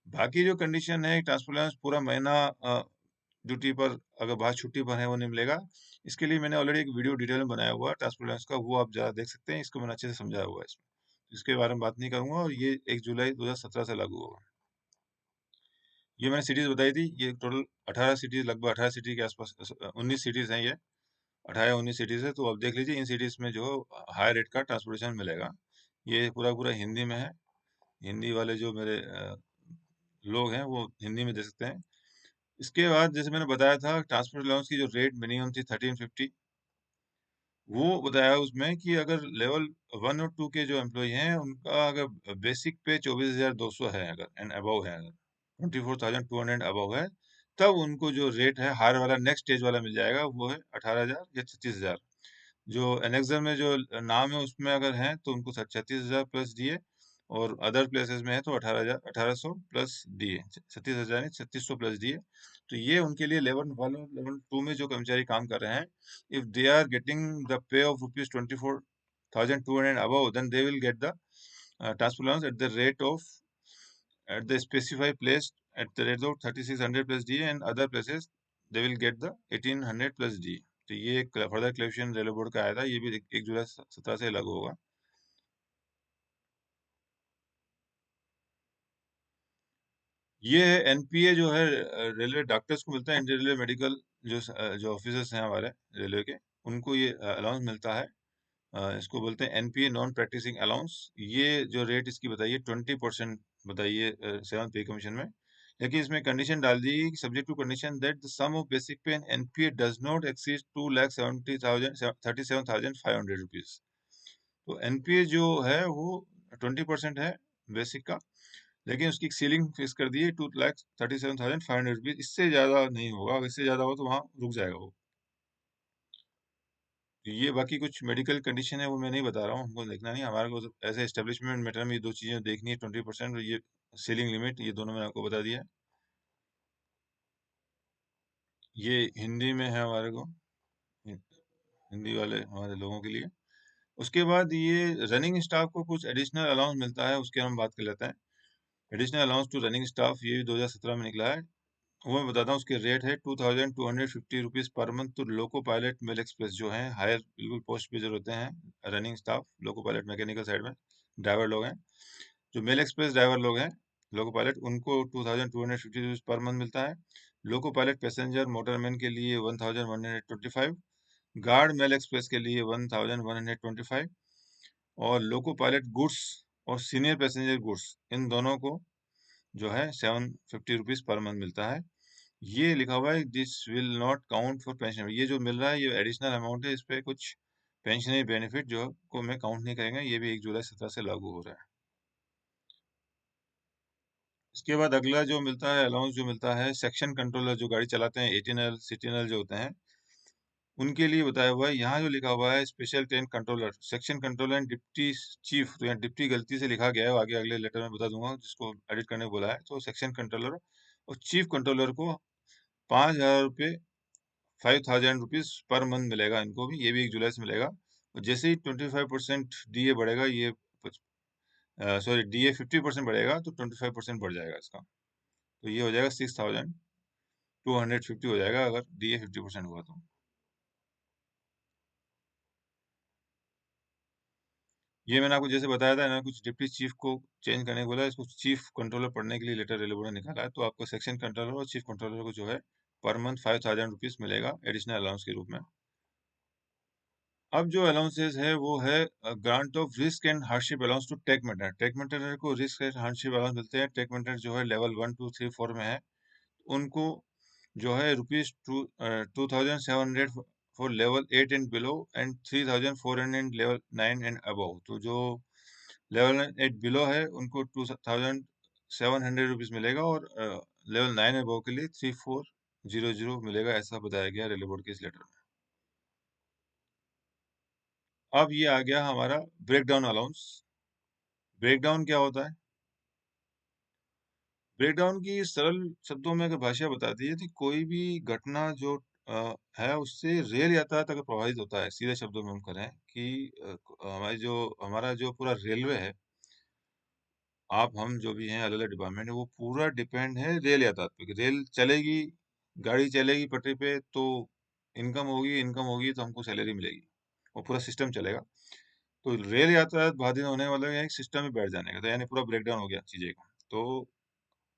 A: बाकी जो कंडीशन है, ट्रांसपोर्टेशन पूरा महीना ड्यूटी पर, अगर बाहर छुट्टी पर है वो नहीं मिलेगा। इसके लिए मैंने ऑलरेडी एक वीडियो डिटेल में बनाया हुआ है ट्रांसपोर्टेशन का, वो आप जरा देख सकते हैं, इसको मैंने अच्छे से समझाया हुआ है इसमें। इसके बारे में बात नहीं करूंगा, और ये 1 जुलाई 2017 से लागू होगा। ये मैंने सिटीज बताई थी, ये टोटल 18 सिटीज, लगभग 18 सिटी के आसपास, 19 सिटीज हैं ये, 18 या 19 सिटीज है। तो अब देख लीजिए इन सिटीज में जो हाई रेट का ट्रांसपोर्टेशन मिलेगा। ये पूरा पूरा हिंदी में है, हिंदी वाले जो मेरे लोग हैं वो हिंदी में दे सकते हैं। इसके बाद जैसे मैंने बताया था, ट्रांसपोर्ट अलाउंस की जो रेट मिनिमम थी 1350, वो बताया उसमें कि अगर लेवल 1 और 2 के जो एम्प्लॉय हैं उनका अगर बेसिक पे 24,200 है अगर एंड अबव है, अगर 24,200 अबव है, तब उनको जो रेट है हायर वाला नेक्स्ट स्टेज वाला मिल जाएगा, वो है 18,000 या 36,000। जो एनेक्सर में जो नाम है उसमें अगर हैं तो उनको 36,000 प्लस दिए, और अदर प्लेसेस में है तो 18,000 1800 प्लस दिए, 36,000 नहीं 3600 प्लस दिए। तो ये उनके लिए लेवल 1 और लेवल 2 में जो कर्मचारी काम कर रहे हैं, if they are getting the pay of rupees 24,200 above, then they will get the transport allowance at the rate of at the specified place at the rate of 3600 plus D, and other places they will get the 1800 plus D। तो ये एक further clarification railway board का आया था, ये भी 1 जुलाई 17 से लागू होगा। ये है एनपीए जो है रेलवे डॉक्टर्स को मिलता है, इंडियन रेलवे मेडिकल जो ऑफिसर्स हैं हमारे रेलवे के, उनको ये अलाउंस मिलता है। इसको बोलते हैं एनपीए नॉन प्रैक्टिसिंग अलाउंस। ये जो रेट इसकी बताइए 20% बताइए सेवंथ पे कमीशन में। लेकिन इसमें कंडीशन डाल दी subject to condition that the sum of basic pay and NPA does not exceed 2,70,37,500 rupees. तो एनपीए जो है वो 20% है बेसिक का, लेकिन उसकी सीलिंग फिक्स कर दी है 2,37,500 रुपीज। इससे ज्यादा नहीं होगा, अगर इससे ज्यादा हो तो वहां रुक जाएगा वो। ये बाकी कुछ मेडिकल कंडीशन है वो मैं नहीं बता रहा हूँ, हमको देखना नहीं, हमारे को ऐसे एस्टेब्लिशमेंट मैटर में ये दो चीजें देखनी है, 20% और ये सीलिंग लिमिट, ये दोनों मैंने आपको बता दिया है। ये हिंदी में है हमारे को, हिंदी वाले हमारे लोगों के लिए। उसके बाद ये रनिंग स्टाफ को कुछ एडिशनल अलाउंस मिलता है, उसके हम बात कर लेते हैं। Additional allowance to running staff ये भी 2017 में निकला है, वो मैं बताता हूँ। उसके रेट है 2,250 रुपीज पर मंथ। तो लोको पायलट मेल एक्सप्रेस जो है हायर बिल्कुल पोस्ट पे जो होते हैं running staff, loco pilot mechanical side में ड्राइवर लोग हैं, जो मेल एक्सप्रेस ड्राइवर लोग हैं लोको पायलट, उनको 2,250 रुपीज पर मंथ मिलता है। लोको पायलट पैसेंजर मोटरमैन के लिए 1,125, गार्ड मेल एक्सप्रेस के लिए 1,125, और लोको पायलट गुड्स और सीनियर पैसेंजर गुड्स इन दोनों को जो है 750 रुपीज पर मंथ मिलता है। ये लिखा हुआ है this will not count for pension. ये जो मिल रहा है ये एडिशनल अमाउंट है, इस पे कुछ पेंशनरी बेनिफिट जो को मैं काउंट नहीं करेंगे। ये भी 1 जुलाई 2017 से लागू हो रहा है। इसके बाद अगला जो मिलता है अलाउंस जो मिलता है सेक्शन कंट्रोलर जो गाड़ी चलाते हैं, एटीनल सिटीनल जो होते हैं, उनके लिए बताया हुआ है। यहाँ जो लिखा हुआ है special train controller, section controller and deputy chief, तो यहाँ डिप्टी गलती से लिखा गया है, आगे अगले लेटर में बता दूंगा जिसको एडिट करने को बोला है। तो सेक्शन कंट्रोलर और चीफ कंट्रोलर को 5,000 रुपये 5,000 रुपीज पर मंथ मिलेगा इनको भी, ये भी 1 जुलाई से मिलेगा। और जैसे ही 25% डीए बढ़ेगा, ये सॉरी डीए 50% बढ़ेगा तो 25% बढ़ जाएगा इसका, तो ये हो जाएगा 6,250 हो जाएगा अगर डीए 50% हुआ तो। ये मैंने आपको जैसे बताया था ना, कुछ डिप्टी चीफ को चेंज करने को बोला है, इसको चीफ कंट्रोलर पढ़ने के लिए लेटर रेलवे बोर्ड ने निकाला है। तो आपको सेक्शन कंट्रोलर और चीफ कंट्रोलर को जो है पर मंथ 5,000 रुपीज मिलेगा एडिशनल अलाउंस के रूप में। अब जो अलाउंसेस है वो है grant of risk and hardship allowance to tech maintainer. Tech maintainer को रिस्क एंड हार्डशिप अलाउंस मिलते हैं। टेक मेंटेनर जो है लेवल 1, 2, 3, 4 में है, उनको जो है ₹2,700 for level 8 and below and 3,400 level 9 and above. तो जो लेवल 8 बिलो है उनको 2,700 रुपीज मिलेगा, और लेवल 9 अबव के लिए 3,400 मिलेगा, ऐसा बताया गया रेलवे बोर्ड के इस लेटर में। अब ये आ गया हमारा breakdown allowance. Breakdown क्या होता है? ब्रेक डाउन की सरल शब्दों में अगर भाषा बताती है कि कोई भी घटना जो है उससे रेल यातायात अगर प्रभावित होता है, सीधे शब्दों में हम करें कि हमारा जो पूरा रेलवे है, आप हम जो भी हैं अलग अलग डिपार्टमेंट है, वो पूरा डिपेंड है रेल यातायात पे कि रेल चलेगी, गाड़ी चलेगी पटरी पे तो इनकम होगी तो हमको सैलरी मिलेगी, वो पूरा सिस्टम चलेगा। तो रेल यातायात बाधित होने वाला है एक सिस्टम में बैठ जाने का, तो यानी पूरा ब्रेकडाउन हो गया चीजें का। तो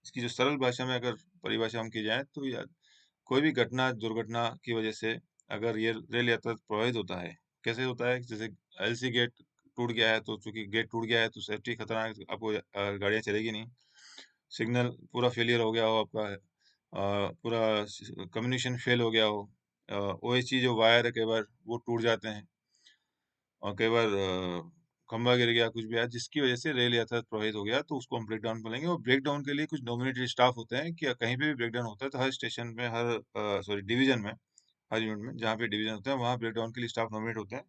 A: इसकी जो सरल भाषा में अगर परिभाषा हम की जाए तो या कोई भी घटना दुर्घटना की वजह से अगर ये रेल यातायात प्रभावित होता है, कैसे होता है, जैसे एलसी गेट टूट गया है, तो चूंकि गेट टूट गया है तो सेफ्टी खतरा है, तो आपको गाड़ियां चलेगी नहीं। सिग्नल पूरा फेलियर हो गया हो आपका, पूरा कम्युनिकेशन फेल हो गया हो, ओएससी जो वायर है कई बार वो टूट जाते हैं, और कई बार खंभा गिर गया, कुछ भी है जिसकी वजह से रेल यातायात प्रभावित हो गया, तो उसको हम ब्रेक डाउन बोलेंगे। और ब्रेक डाउन के लिए कुछ नॉमिनेटेड स्टाफ होते हैं कि कहीं पे भी ब्रेक डाउन होता है तो हर स्टेशन में, हर सॉरी डिवीजन में, हर यूनिट में जहाँ पे डिवीजन होते हैं वहाँ ब्रेक डाउन के लिए स्टाफ नॉमिनेट होते हैं,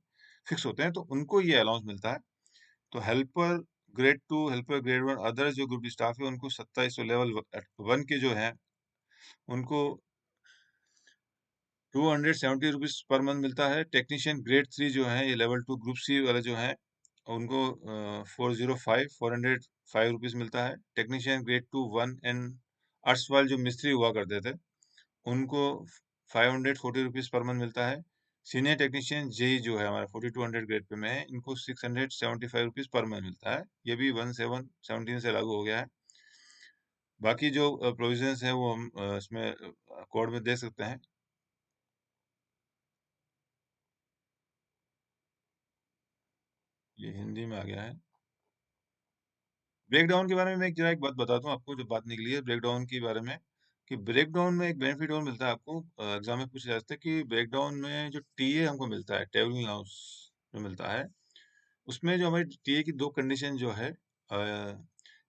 A: फिक्स होते हैं, तो उनको ये अलाउंस मिलता है। तो helper grade 2, helper grade 1, others जो ग्रुप स्टाफ है उनको 27, लेवल 1 के जो है उनको 270 रुपीज पर मंथ मिलता है। टेक्नीशियन ग्रेड 3 जो है, ये लेवल 2 ग्रुप सी वाले जो है, उनको 405 मिलता है। टेक्नीशियन ग्रेड 2 1 एंड अर्सवाल जो मिस्त्री हुआ करते थे उनको 540 रुपीज पर मंथ मिलता है। सीनियर टेक्नीशियन जेई जो है हमारा 4200 ग्रेड पे में है, इनको 675 रुपीज पर मंथ मिलता है। ये भी 1717 से लागू हो गया है। बाकी जो प्रोविजंस है वो हम इसमें कोड में देख सकते हैं। ये हिंदी में आ गया है। ब्रेकडाउन के बारे में मैं जरा एक बात बताता हूँ आपको, जो बात निकली है ब्रेकडाउन के बारे में, कि ब्रेकडाउन में एक बेनिफिट और मिलता है आपको। एग्जाम में पूछे जाते हैं कि ब्रेकडाउन में जो टीए हमको मिलता है, ट्रेवलिंग अलाउंस जो मिलता है, उसमें जो हमारी टीए की दो कंडीशन जो है,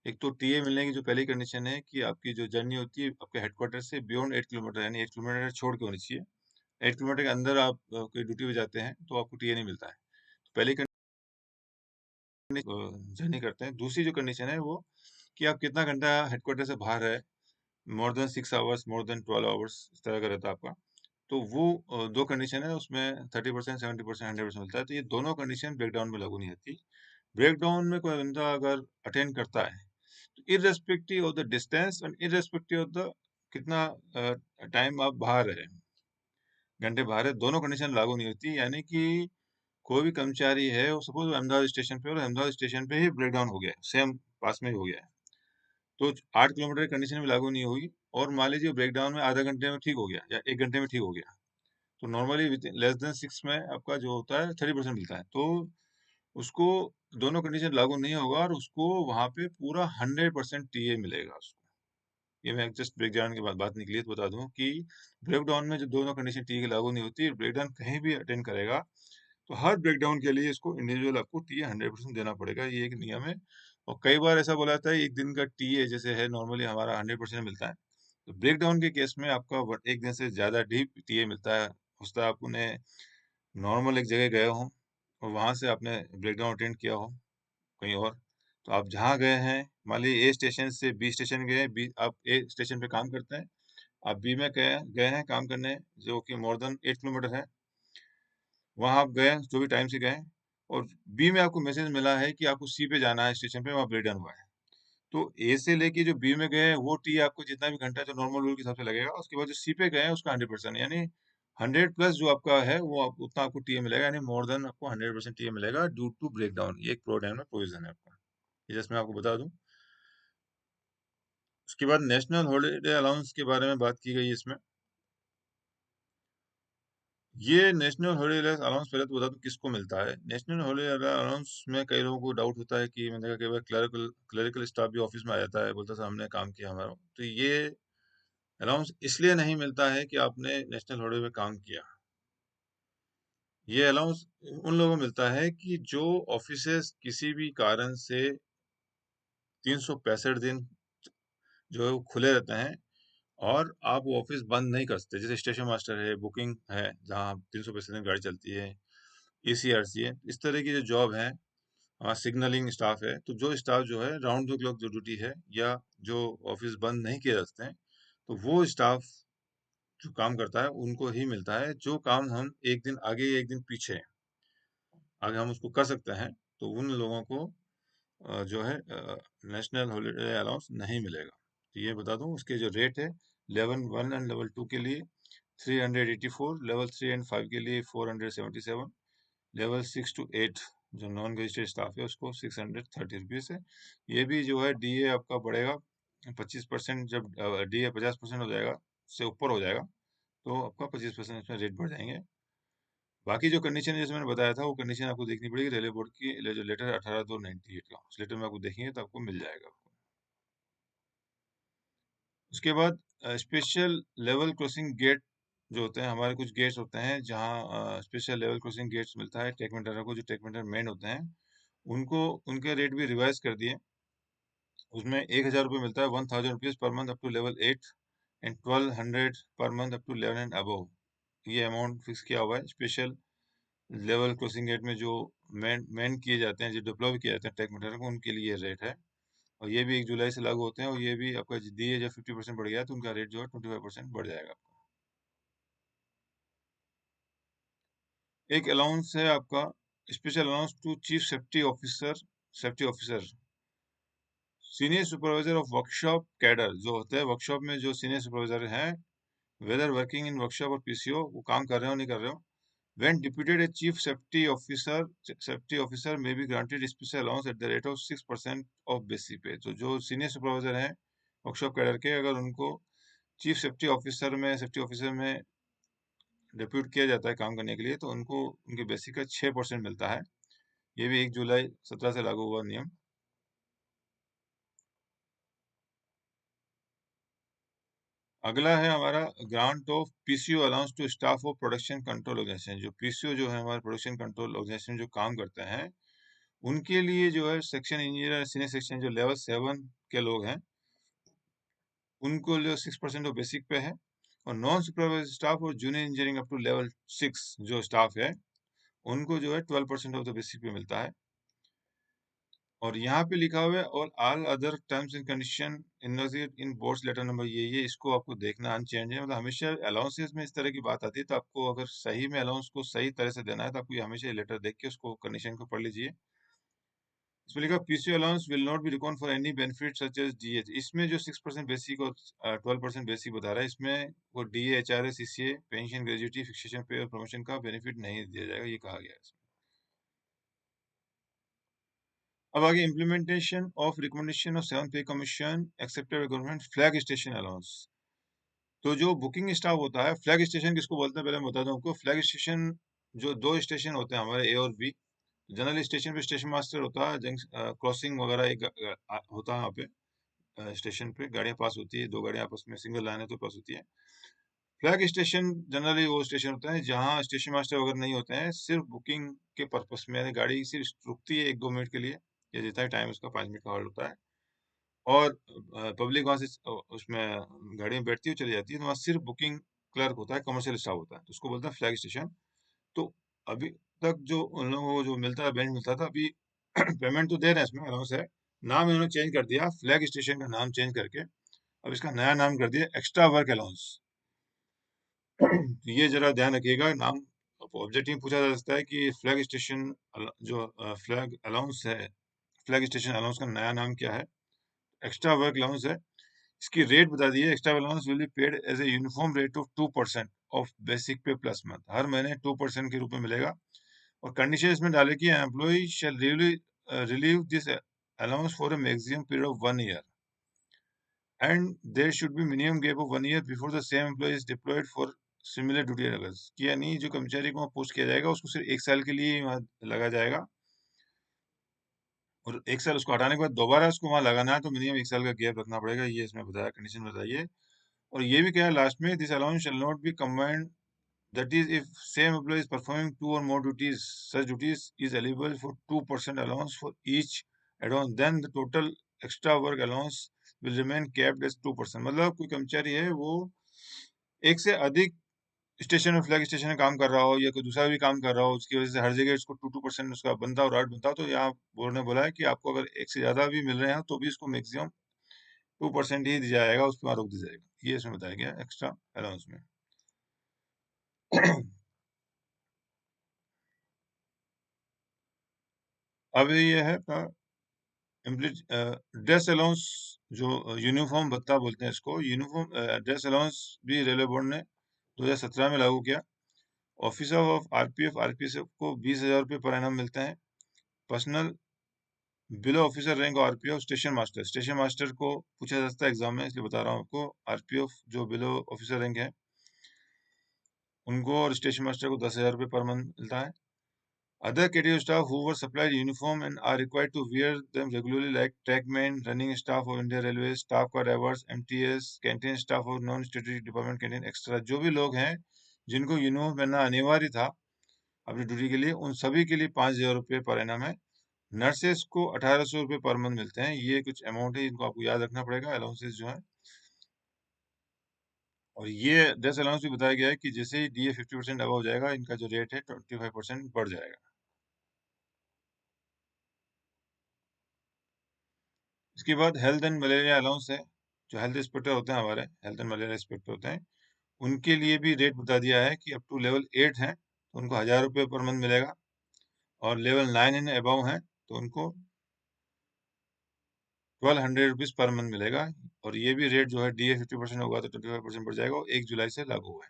A: एक तो टीए मिलने की जो पहली कंडीशन है कि आपकी जो जर्नी होती है आपके हेडक्वार्टर से बियॉन्ड 8 किलोमीटर, यानी 8 किलोमीटर छोड़ के होनी चाहिए। 8 किलोमीटर के अंदर आप कोई ड्यूटी पे जाते हैं तो आपको टीए नहीं मिलता है। तो पहली जर्नी करते हैं। दूसरी जो कंडीशन है वो कि आप कितना घंटा हेडक्वार्टर से बाहर है, more than 6 hours, more than 12 hours, इस तरह का रहता है आपका। तो वो दो कंडीशन है, उसमें 30%, 70%, 100% मिलता है। तो ये दोनों कंडीशन ब्रेकडाउन में लागू नहीं होती। ब्रेकडाउन में कोई बंदा अगर अटेंड करता है तो irrespective of the distance and irrespective of the कितना टाइम आप बाहर है, घंटे बाहर है, दोनों कंडीशन लागू नहीं होती। यानी कि कोई भी कर्मचारी है, वो सपोज अहमदाबाद स्टेशन पे, और अहमदाबाद स्टेशन पे ही ब्रेकडाउन हो गया है, सेम पास में ही हो गया है, तो 8 किलोमीटर की कंडीशन भी लागू नहीं होगी। और मान लीजिए ब्रेकडाउन में आधा घंटे में ठीक हो गया या 1 घंटे में ठीक हो गया, तो नॉर्मली विद लेस देन 6 में आपका जो होता है 30% मिलता है। तो उसको दोनों कंडीशन लागू नहीं होगा और उसको वहां पे पूरा 100% टीए मिलेगा उसको। ये मैं जस्ट ब्रेकडाउन की बात निकली है तो बता दूं कि ब्रेकडाउन में जो दोनों कंडीशन टीए की लागू नहीं होती, ब्रेकडाउन कहीं भी अटेंड करेगा तो हर ब्रेकडाउन के लिए इसको इंडिविजुअल आपको टीए 100% देना पड़ेगा, ये एक नियम है। और कई बार ऐसा बोला जाता है एक दिन का टीए जैसे है नॉर्मली हमारा 100% मिलता है, तो ब्रेकडाउन के केस में आपका एक दिन से ज्यादा डीप टीए मिलता है। उसका आपने नॉर्मल एक जगह गए हो और वहां से आपने ब्रेकडाउन अटेंड किया हो कहीं और, तो आप जहाँ गए हैं, मान लीजिए ए स्टेशन से बी स्टेशन गए, बी आप ए स्टेशन पे काम करते हैं, आप बी में गए गए हैं काम करने, जो कि मोर देन 8 किलोमीटर है, वहां आप गए जो भी टाइम से गए, और बी में आपको मैसेज मिला है कि आपको सी पे जाना है स्टेशन पे, वहां ब्रेक डाउन हुआ है। तो ए से लेके जो बी में गए हैं, वो टी आपको जितना भी घंटा जो नॉर्मल रूल के हिसाब से लगेगा, उसके बाद जो सी पे गए हैं उसका 100%, यानी 100 प्लस जो आपका है वो उतना आपको टीए मिलेगा, यानी मोर देन आपको 100% टीए मिलेगा ड्यू टू ब्रेक डाउन। ये एक प्रोग्राम में प्रोविजन है आपका, ये जैसे मैं आपको बता दूं। उसके बाद नेशनल हॉलीडे अलाउंस के बारे में बात की गई है इसमें। ये नेशनल हॉलीडे अलाउंस पहले तो बता दूं किसको मिलता है। नेशनल हॉलीडे अलाउंस में कई लोगों को डाउट होता है कि मैंने कहा कि क्लरिकल क्लरिकल स्टाफ भी ऑफिस में आ जाता है, बोलता सर हमने काम किया हमारा, तो ये अलाउंस इसलिए नहीं मिलता है कि आपने नेशनल हॉलीडे में काम किया। ये अलाउंस उन लोगों को मिलता है कि जो ऑफिसेस किसी भी कारण से 365 दिन जो है वो खुले रहते हैं, और आप वो ऑफिस बंद नहीं कर सकते। जैसे स्टेशन मास्टर है, बुकिंग है जहाँ 365 दिन गाड़ी चलती है, ईसीआरसी है, इस तरह की जो जॉब है, सिग्नलिंग स्टाफ है, तो जो स्टाफ जो है राउंड द क्लॉक जो ड्यूटी है, या जो ऑफिस बंद नहीं किए जा सकते हैं, तो वो स्टाफ जो काम करता है उनको ही मिलता है। जो काम हम एक दिन आगे या एक दिन पीछे आगे हम उसको कर सकते हैं, तो उन लोगों को जो है नेशनल हॉलीडे अलाउंस नहीं मिलेगा। तो ये बता दूं उसके जो रेट है, लेवल 1 एंड लेवल 2 के लिए 384, लेवल 3 एंड 5 के लिए 477, लेवल 6 to 8 जो नॉन गजिस्ट्रेड स्टाफ है उसको 630 रुपीज है। ये भी जो है डीए आपका बढ़ेगा 25%, जब डीए 50% हो जाएगा, से ऊपर हो जाएगा, तो आपका 25% इसमें रेट बढ़ जाएंगे। बाकी जो कंडीशन जैसे मैंने बताया था, वो कंडीशन आपको देखनी पड़ेगी रेलवे बोर्ड की, जो लेटर 18/2/98 का, उस लेटर में आपको देखेंगे तो आपको मिल जाएगा आपको। उसके बाद स्पेशल लेवल क्रॉसिंग गेट जो होते हैं, हमारे कुछ गेट्स होते हैं जहाँ स्पेशल लेवल क्रॉसिंग गेट्स मिलता है टेकमेंटर को, जो टेकमेंटर मेन होते हैं उनको, उनके रेट भी रिवाइज कर दिए। उसमें 1,000 रुपये मिलता है, 1,000 rupees per month up to level 8, and 1,200 per month up to 11 and above. ये अमाउंट फिक्स किया हुआ है स्पेशल लेवल क्रॉसिंग गेट में, जो मैन किए जाते हैं, जो डिप्लॉय किए जाते हैं टेकमेंटर को, उनके लिए रेट है। और ये भी 1 जुलाई से लागू होते हैं, और ये भी आपका डीए जब 50% बढ़ गया तो उनका रेट जो है 25% बढ़ जाएगा आपका। एक अलाउंस है आपका special allowance to chief safety officer, senior supervisor of workshop cadre, जो होता है वर्कशॉप में जो सीनियर सुपरवाइजर हैं, वेदर वर्किंग इन वर्कशॉप और पीसीओ, वो काम कर रहे हो नहीं कर रहे हो, when deputed a chief safety officer may be granted special allowance at the rate of 6% of basic pay। तो जो सीनियर सुपरवाइजर हैं वर्कशॉप कैडर के, अगर उनको चीफ सेफ्टी ऑफिसर में डिप्यूट किया जाता है काम करने के लिए, तो उनको उनके बेसिक का 6% मिलता है। ये भी 1 जुलाई 17 से लागू हुआ नियम। अगला है हमारा grant of PCO allowance to staff of production control organisation. जो पीसीओ जो है हमारे प्रोडक्शन कंट्रोल ऑर्गेनाइजेशन जो काम करते हैं, उनके लिए जो है सेक्शन इंजीनियर सीनियर सेक्शन जो लेवल 7 के लोग हैं, उनको जो 6% ऑफ बेसिक पे है, और नॉन सुपरवाइजर स्टाफ और junior engineering up to level 6 जो स्टाफ है, उनको जो है 12% ऑफ द बेसिक पे मिलता है। और यहाँ पे लिखा हुआ है और all other terms and condition inverted in boards letter number, ये इसको आपको देखना अनचेंज है। मतलब हमेशा अलाउंसेस में इस तरह की बात आती है, तो आपको अगर सही में अलाउंस को सही तरह से देना है, तो आपको ये हमेशा ये लेटर देख के उसको कंडीशन को पढ़ लीजिए। इसमें लिखा PCO allowance will not be record for any benefit such as DH. इसमें जो 6% बेसिक और 12% बेसिक बता रहा है, इसमें वो DA, HRA, CCA, pension, gratuity, fixation पे और प्रमोशन का बेनिफिट नहीं दिया जाएगा, ये कहा गया है इसमें। अब आगे implementation of recommendation of 7th पे commission accepted by government flag station allowance. तो जो बुकिंग स्टाफ होता है, फ्लैग स्टेशन किसको बोलते हैं पहले मैं बता दूं आपको। फ्लैग स्टेशन जो 2 स्टेशन होते हैं हमारे, ए और बी। जनरल स्टेशन पे स्टेशन मास्टर होता है, क्रॉसिंग वगैरह एक होता है वहाँ पे, स्टेशन पे गाड़ियां पास होती है, 2 गाड़ियां आपस में सिंगल लाइन है तो पास होती है। फ्लैग स्टेशन जनरली वो स्टेशन होता है जहाँ स्टेशन मास्टर वगैरह नहीं होते हैं, सिर्फ बुकिंग के पर्पस में, यानी गाड़ी सिर्फ रुकती है 1-2 मिनट के लिए, या जितना ही टाइम उसका 5 मिनट का हॉल्ट होता है, और पब्लिक वहां से उसमें गाड़ी में बैठती है चली जाती है, तो वहाँ सिर्फ बुकिंग क्लर्क होता है, कमर्शियल स्टाफ होता है, तो उसको बोलते हैं फ्लैग स्टेशन। तो अभी तक जो उन लोगों को जो मिलता है, बेंच मिलता था, अभी पेमेंट तो दे रहे हैं, इसमें अलाउंस है। नाम इन्होंने चेंज कर दिया, फ्लैग स्टेशन का नाम चेंज करके अब इसका नया नाम कर दिया एक्स्ट्रा वर्क अलाउंस। ये जरा ध्यान रखिएगा, नाम ऑब्जेक्टिव पूछा जा सकता है कि फ्लैग स्टेशन जो फ्लैग अलाउंस है, फ्लैग स्टेशन अलाउंस का नया नाम क्या है। एक्स्ट्रा वर्क अलाउंस है। इसकी रेट बता दी है, extra allowance will be paid as a uniform rate of 2% of basic pay plus month. हर महीने 2% के रूप में मिलेगा। और कंडीशन इसमें डाले कि employee shall relieve this allowance for a maximum period of 1 year, and there should be minimum gap of 1 year before the same employee is deployed for similar duty levels. कि यानी जो कर्मचारी को वहाँ पोस्ट किया जाएगा, उसको सिर्फ 1 साल के लिए ही वहाँ लगा जाएगा, और 1 साल उसको हटाने के बाद दोबारा उसको वहाँ लगाना है, तो मिनिमम 1 साल का गैप रखना पड़ेगा। ये इसमें बताया, कंडीशन बताइए। और ये भी क्या है लास्ट में, this allowance shall not be combined, that is if same employee is performing 2 or more duties, such duties is eligible for 2% allowance for each add-on, then the total extra work allowance will remain capped as 2%। मतलब कोई कर्मचारी है, वो एक से अधिक station में, flag station में काम कर रहा हो, या कोई दूसरा भी काम कर रहा हो, उसकी वजह से हर जगह उसको 2% उसका बनता और राइट बनता हो, तो यहाँ बोर्ड ने बोला है कि आपको अगर एक से ज्यादा भी मिल रहे हैं, तो भी इसको मैक्सिमम 2% ही दिया जाएगा, उसके बाद रोक दिया जाएगा। ये इसमें बताया गया एक्स्ट्रा अलाउंस में। अब ये है ड्रेस अलाउंस, जो यूनिफॉर्म भत्ता बोलते हैं इसको। यूनिफॉर्म ड्रेस अलाउंस भी रेलवे बोर्ड ने 2017 में लागू किया। ऑफिसर ऑफ आरपीएफ, आरपीएफ को 20,000 रुपये पर एनम मिलते हैं। Personal below officer rank RPF, station master को पूछा जा सकता है एग्जाम में, इसलिए बता रहा हूँ आपको। आरपीएफ जो बिलो ऑफिसर रैंक है उनको, और स्टेशन मास्टर को 10,000 रुपये पर मंथ मिलता है। Other category staff who were supplied uniform and are required to wear them regularly, like trackmen, running staff of Indian Railways, staff car drivers, MTS, canteen staff और non स्टेटरी department canteen extra, जो भी लोग हैं जिनको uniform पहनना अनिवार्य था अपनी ड्यूटी के लिए, उन सभी के लिए 5,000 रुपये पर एनम है। नर्सेस को 1,800 रुपये पर मंथ मिलते हैं। ये कुछ अमाउंट है, इनको आपको याद रखना पड़ेगा, अलाउंसेस जो है। और ये ड्रेस अलाउंस भी बताया गया है कि जैसे ही डीए 50% अब हो जाएगा, इनका जो रेट है 25% बढ़ जाएगा। इसके बाद हेल्थ एंड मलेरिया अलाउंस है। जो हेल्थ इंस्पेक्टर होते हैं हमारे, हेल्थ एंड मलेरिया इंस्पेक्टर होते हैं, उनके लिए भी रेट बता दिया है कि अप टू लेवल 8 है तो उनको 1,000 रुपये पर मंथ मिलेगा, और लेवल 9 एंड अबव है तो उनको 1,200 रुपीज पर मंथ मिलेगा। और ये भी रेट जो है, डीए 50% होगा तो 25% बढ़ जाएगा, और 1 जुलाई से लागू है।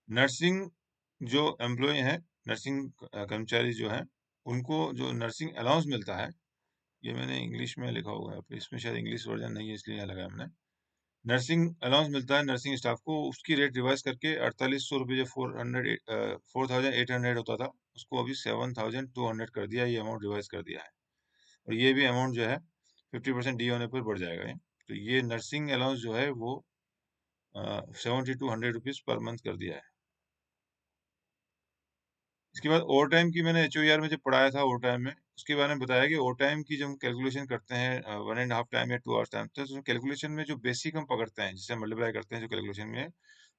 A: नर्सिंग जो एम्प्लॉय है, नर्सिंग कर्मचारी जो है, उनको जो नर्सिंग अलाउंस मिलता है, ये मैंने इंग्लिश में लिखा हुआ है, इसमें शायद इंग्लिश वर्जन नहीं है इसलिए यहाँ लगाया मैंने। नर्सिंग अलाउंस मिलता है नर्सिंग स्टाफ को, उसकी रेट रिवाइज करके 4800 रुपये, जो 4800 होता था उसको अभी 7200 कर दिया, ये अमाउंट रिवाइज कर दिया है। और ये भी अमाउंट जो है 50% डी होने पर बढ़ जाएगा ये। तो ये नर्सिंग अलाउंस जो है वो 7200 रुपीज पर मंथ कर दिया है। इसके बाद ओवर टाइम की मैंने HOER में जब पढ़ाया था ओवर टाइम में, उसके बारे में बताया कि ओवर टाइम की जब हम कैलकुलेशन करते हैं 1.5 टाइम या 2 आवर्स टाइम, तो उसमें कैलकुलेशन में जो बेसिक हम पकड़ते हैं जिसे मल्टीप्लाई करते हैं जो कैलकुलेशन में,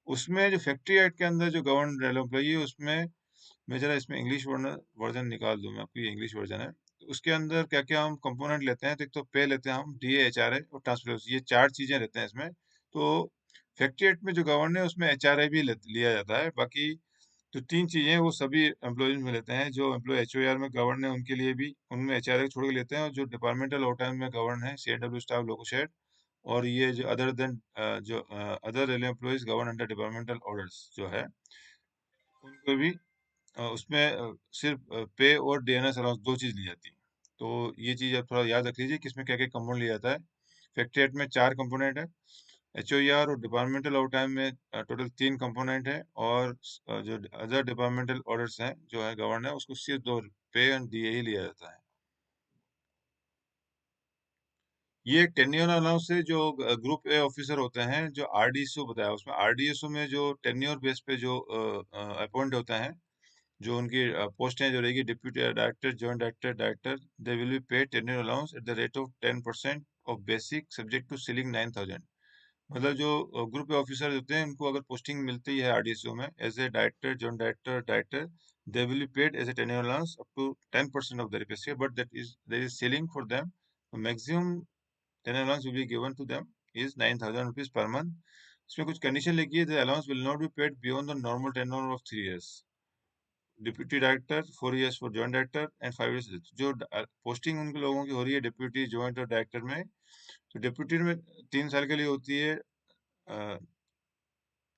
A: उसमें जो फैक्ट्री एक्ट के अंदर जो गवर्न रेल एम्प्लॉई है उसमें, मैं जरा इसमें इंग्लिश वर्जन निकाल दूं मैं आपको, ये इंग्लिश वर्जन है। तो उसके अंदर क्या क्या हम कंपोनेंट लेते हैं, तो एक तो पे लेते हैं हम, DA, HRA और ट्रांसफर, ये 4 चीजें रहते हैं इसमें। तो फैक्ट्री एक्ट में जो गवर्न है उसमें HRA भी लिया जाता है। बाकी जो 3 चीजें हैं वो सभी एम्प्लॉयज में लेते हैं। जो एम्प्लॉय HOAR में गवर्न है उनके लिए भी उनमें HRA छोड़ के लेते हैं, और जो डिपार्टमेंटल ओवरटाइम में गवर्न है CNW स्टाफ, लोको शेड, और ये जो अदर देन जो other railway employees govern under departmental orders जो है, उनको भी उसमें सिर्फ पे और DNS अलाउंस 2 चीज ली जाती है। तो ये चीज आप थोड़ा याद रख लीजिए कि इसमें क्या क्या कंपोनेंट लिया जाता है। फैक्ट्री एक्ट में 4 कंपोनेंट है, HOER और डिपार्टमेंटल ओवर टाइम में टोटल 3 कंपोनेंट है, और जो अदर डिपार्टमेंटल ऑर्डर्स हैं जो है गवर्न है, उसको सिर्फ 2 पे एंड DA ही लिया जाता है। ये टेन्योर अलाउंस से जो ग्रुप ए ऑफिसर होते हैं, जो RDSO बताया, उसमें RDSO में जो टेन्योर बेस पे जो अपॉइंट होते हैं, जो उनकी पोस्ट है जो रहेगी deputy director, joint director, director, they will be paid tenure allowance at the rate of 10% of basic subject to ceiling 9000। मतलब जो ग्रुप ऑफिसर होते हैं उनको अगर पोस्टिंग मिलती है RDSO में as a director, joint director, director, they will be paid as a tenure allowance up to 10% of their pay, but that is there is ceiling for them. Maximum tenure allowance will be given to them is 9000 rupees per month. इसमें कुछ condition लिखी है, the allowance will not be paid beyond the normal tenure of 3 years, deputy director 4 years for joint director and 5 years। जो posting उन लोगों की हो रही है डिप्यूटी, जॉइंट और डायरेक्टर में, तो डिप्यूटी में 3 साल के लिए होती है,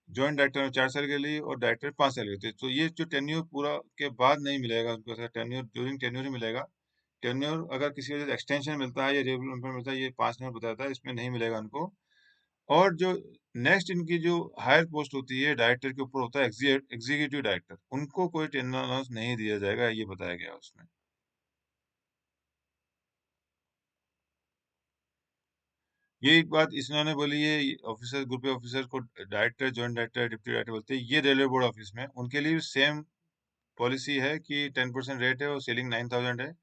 A: जॉइंट डायरेक्टर में 4 साल के लिए, और डायरेक्टर 5 साल के लिए। तो ये जो टेन्योर पूरा के बाद नहीं मिलेगा उनको, ऐसा टेन्योर ड्यूरिंग टेन्योर ही मिलेगा। टेन्योर अगर किसी वजह से एक्सटेंशन मिलता है या रेगुलर मिलता है, ये 5 नंबर बताता है, इसमें नहीं मिलेगा उनको। और जो नेक्स्ट इनकी जो हायर पोस्ट होती है डायरेक्टर के ऊपर होता है एग्जीक्यूटिव डायरेक्टर, उनको कोई टेन्योर अलाउंस नहीं दिया जाएगा, ये बताया गया उसमें। ये एक बात इन्होंने बोली है, ऑफिसर, ग्रुप ऑफिसर को director, joint director, deputy director बोलते हैं, ये रेलवे बोर्ड ऑफिस में उनके लिए सेम पॉलिसी है कि 10% रेट है और सीलिंग 9000 है।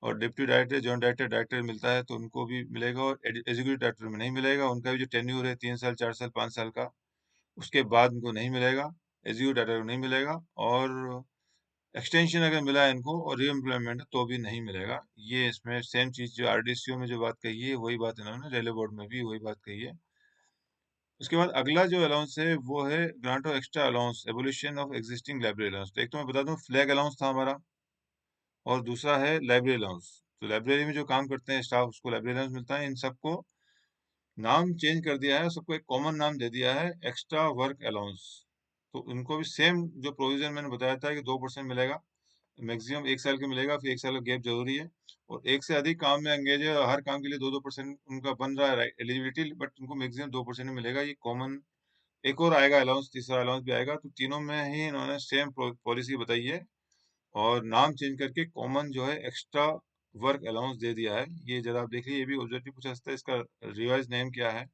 A: और deputy director, joint director, director मिलता है तो उनको भी मिलेगा, और एग्जीक्यूटिव डायरेक्टर में नहीं मिलेगा। उनका भी जो टेन्यूर है 3 साल, 4 साल, 5 साल का, उसके बाद उनको नहीं मिलेगा, एग्जीक्यूटिव डायरेक्टर को नहीं मिलेगा। और एक्सटेंशन अगर मिला है इनको और रीएम्प्लॉयमेंट तो भी नहीं मिलेगा। ये इसमें सेम चीज जो RDCO में जो बात कही है वही बात इन्होंने रेलवे बोर्ड में भी वही बात कही है। उसके बाद अगला जो अलाउंस है वो है grant of extra allowance, evolution of existing library allowance. तो एक तो मैं बता दूं, फ्लैग अलाउंस था हमारा, और दूसरा है लाइब्रेरी अलाउंस। तो लाइब्रेरी में जो काम करते हैं स्टाफ, उसको लाइब्रेरी अलाउंस मिलता है। इन सबको नाम चेंज कर दिया है, सबको एक कॉमन नाम दे दिया है, एक्स्ट्रा वर्क अलाउंस। तो उनको भी सेम जो प्रोविजन मैंने बताया था कि 2% मिलेगा, मैक्सिमम 1 साल का मिलेगा, फिर 1 साल का गैप जरूरी है, और एक से अधिक काम में एंगेज है, हर काम के लिए 2-2% उनका बन रहा है एलिजिबिलिटी, बट उनको मैक्सिमम 2% मिलेगा, ये कॉमन। एक और आएगा अलाउंस, तीसरा अलाउंस भी आएगा, तो तीनों में ही इन्होंने सेम पॉलिसी बताई है, और नाम चेंज करके कॉमन जो है एक्स्ट्रा वर्क अलाउंस दे दिया है। ये जरा आप देखिए, ये भी ऑब्जेक्टिव पूछा सकता है, इसका रिवाइज नेम क्या है।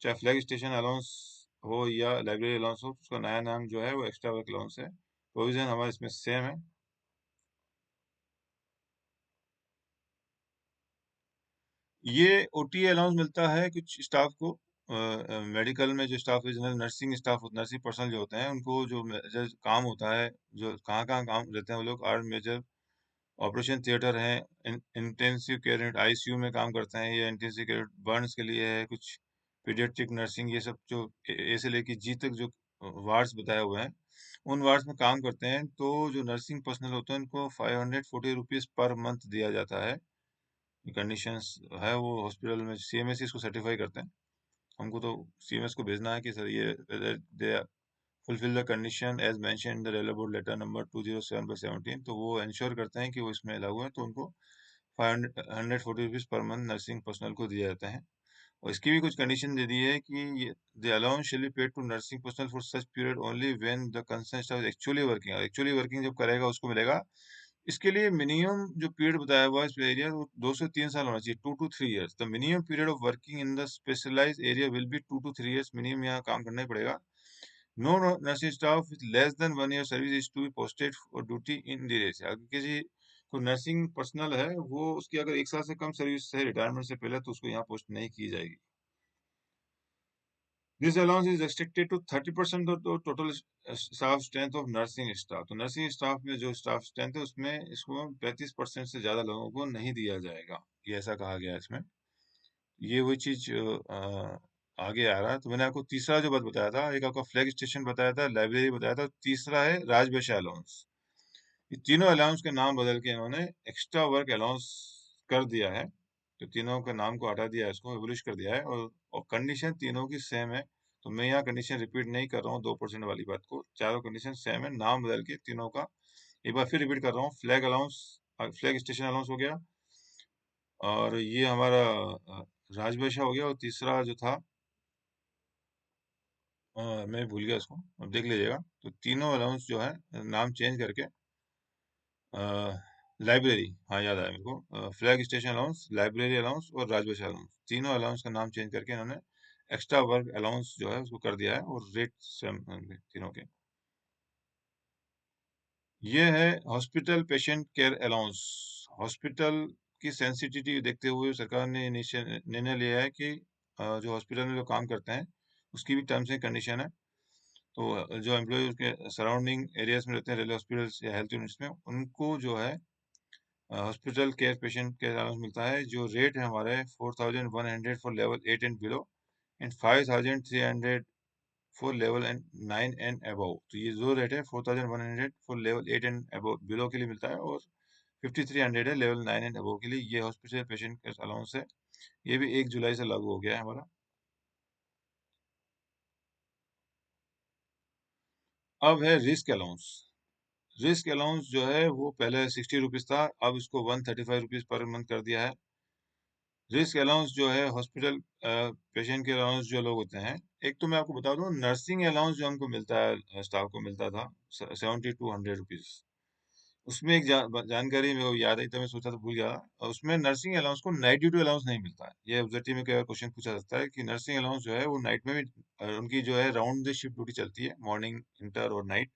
A: चाहे फ्लैग स्टेशन अलाउंस हो या लाइब्रेरी अलाउंस हो, उसका नया नाम जो है वो एक्स्ट्रा वर्क अलाउंस है। प्रोविजन हमारे इसमें सेम है। ये OTA अलाउंस मिलता है कुछ स्टाफ को, मेडिकल में जो स्टाफ है, general nursing staff, nursing personal जो होते हैं, उनको जो मेजर काम होता है, जो कहाँ कहाँ काम रहते हैं वो लोग, आर्ट मेजर ऑपरेशन थिएटर है, इंटेंसिव केयर यूनिट ICU में काम करते हैं, या इंटेंसिव केयर बर्न्स के लिए है कुछ, पीडियाट्रिक नर्सिंग, ये सब जो A से लेके G तक जो वार्ड्स बताए हुए हैं, उन वार्ड्स में काम करते हैं। तो जो नर्सिंग पर्सनल होते हैं उनको 540 रुपीज पर मंथ दिया जाता है। कंडीशंस है वो हॉस्पिटल में CMS इसको सर्टिफाई करते हैं। हमको तो CMS को भेजना है कि सर ये they fulfil the condition as mention in the railway board letter number 207/17, तो वो इंश्योर करते हैं कि वो इसमें लागू है, तो उनको 540 rupees per month nursing personal को दिए जाते हैं। और इसकी भी कुछ कंडीशन दे दी है कि the allowance shall be paid to nursing personnel for such period only when the concern staff is actually working. Actually working जब करेगा उसको मिलेगा। इसके लिए मिनिमम जो पीरियड बताया हुआ है इस एरिया, वो 2 से 3 साल होना चाहिए, 2 to 3 years. The minimum period of working in the specialised area will be 2 to 3 years. Minimum यहाँ काम करना ही पड़ेगा। No nursing staff with less than 1 year service is to be posted for duty in the area. अगर किसी को nursing personal है, वो उसकी अगर 1 साल से कम सर्विस है रिटायरमेंट से पहले, तो उसको यहाँ पोस्ट नहीं की जाएगी। This allowance is restricted to 30% of the total staff strength of nursing staff। तो नर्सिंग स्टाफ में जो स्टाफ स्ट्रेंथ है उसमें इसको 35% से ज्यादा लोगों को नहीं दिया जाएगा, ये ऐसा कहा गया है इसमें। ये वही चीज आगे आ रहा है। तो मैंने आपको तीसरा जो बात बताया था, एक आपका फ्लैग स्टेशन बताया था, लाइब्रेरी बताया था, तीसरा है राजभाषा अलाउंस। ये तीनों अलाउंस के नाम बदल के इन्होंने एक्स्ट्रा वर्क अलाउंस कर दिया है। तो तीनों का नाम को हटा दिया है, इसको एबोलिश कर दिया है। और कंडीशन तीनों की सेम है। तो मैं यहाँ कंडीशन रिपीट नहीं कर रहा हूँ 2% वाली बात को, चारों कंडीशन सेम है, नाम बदल के तीनों का। एक बार फिर रिपीट कर रहा हूँ, flag allowance, flag station allowance हो गया, और ये हमारा राजभाषा हो गया, और तीसरा जो था मैं भूल गया इसको, अब देख लीजिएगा। तो तीनों अलाउंस जो है नाम चेंज करके लाइब्रेरी, हाँ याद आया मेरे को, flag station allowance, library allowance और राजभाषा अलाउंस, तीनों अलाउंस का नाम चेंज करके इन्होंने एक्स्ट्रा वर्क अलाउंस जो है उसको कर दिया है, और रेट सेम तीनों के। ये है hospital patient care allowance. Hospital की सेंसिटिविटी देखते हुए सरकार ने निर्णय लिया है कि जो हॉस्पिटल में जो काम करते हैं उसकी भी टर्म्स एंड कंडीशन है। तो जो एम्प्लॉय उसके सराउंडिंग एरियाज में रहते हैं, रेलवे हॉस्पिटल्स या हेल्थ यूनिट्स में, उनको जो है hospital care patient care allowance मिलता है। जो रेट है हमारे 4100 for level 8 and below, and 5300 for level and 9 and above. तो ये जो रेट है 4100 for level 8 and above below के लिए मिलता है, और 5300 है लेवल 9 एंड अबव के लिए। ये हॉस्पिटल पेशेंट केयर अलाउंस है। ये भी 1 जुलाई से लागू हो गया है हमारा। अब है रिस्क अलाउंस। रिस्क अलाउंस जो है वो पहले 60 रुपीज था, अब इसको 135 रुपीज पर मंथ कर दिया है। रिस्क अलाउंस जो है हॉस्पिटल पेशेंट के अलाउंस जो लोग होते हैं, एक तो मैं आपको बता दूं, नर्सिंग अलाउंस जो हमको मिलता है, स्टाफ को मिलता था 70 to 100 रुपीज। उसमें एक जानकारी मेरे को याद आई, तो मैं सोचा तो भूल गया। उसमें नर्सिंग अलाउंस को नाइट ड्यूटी अलाउंस नहीं मिलता है। ये ऑब्जेक्टिव में कई बार क्वेश्चन पूछा जाता है कि नर्सिंग अलाउंस जो है वो नाइट में भी उनकी जो है राउंड द शिफ्ट ड्यूटी चलती है, मॉर्निंग, इंटर और नाइट।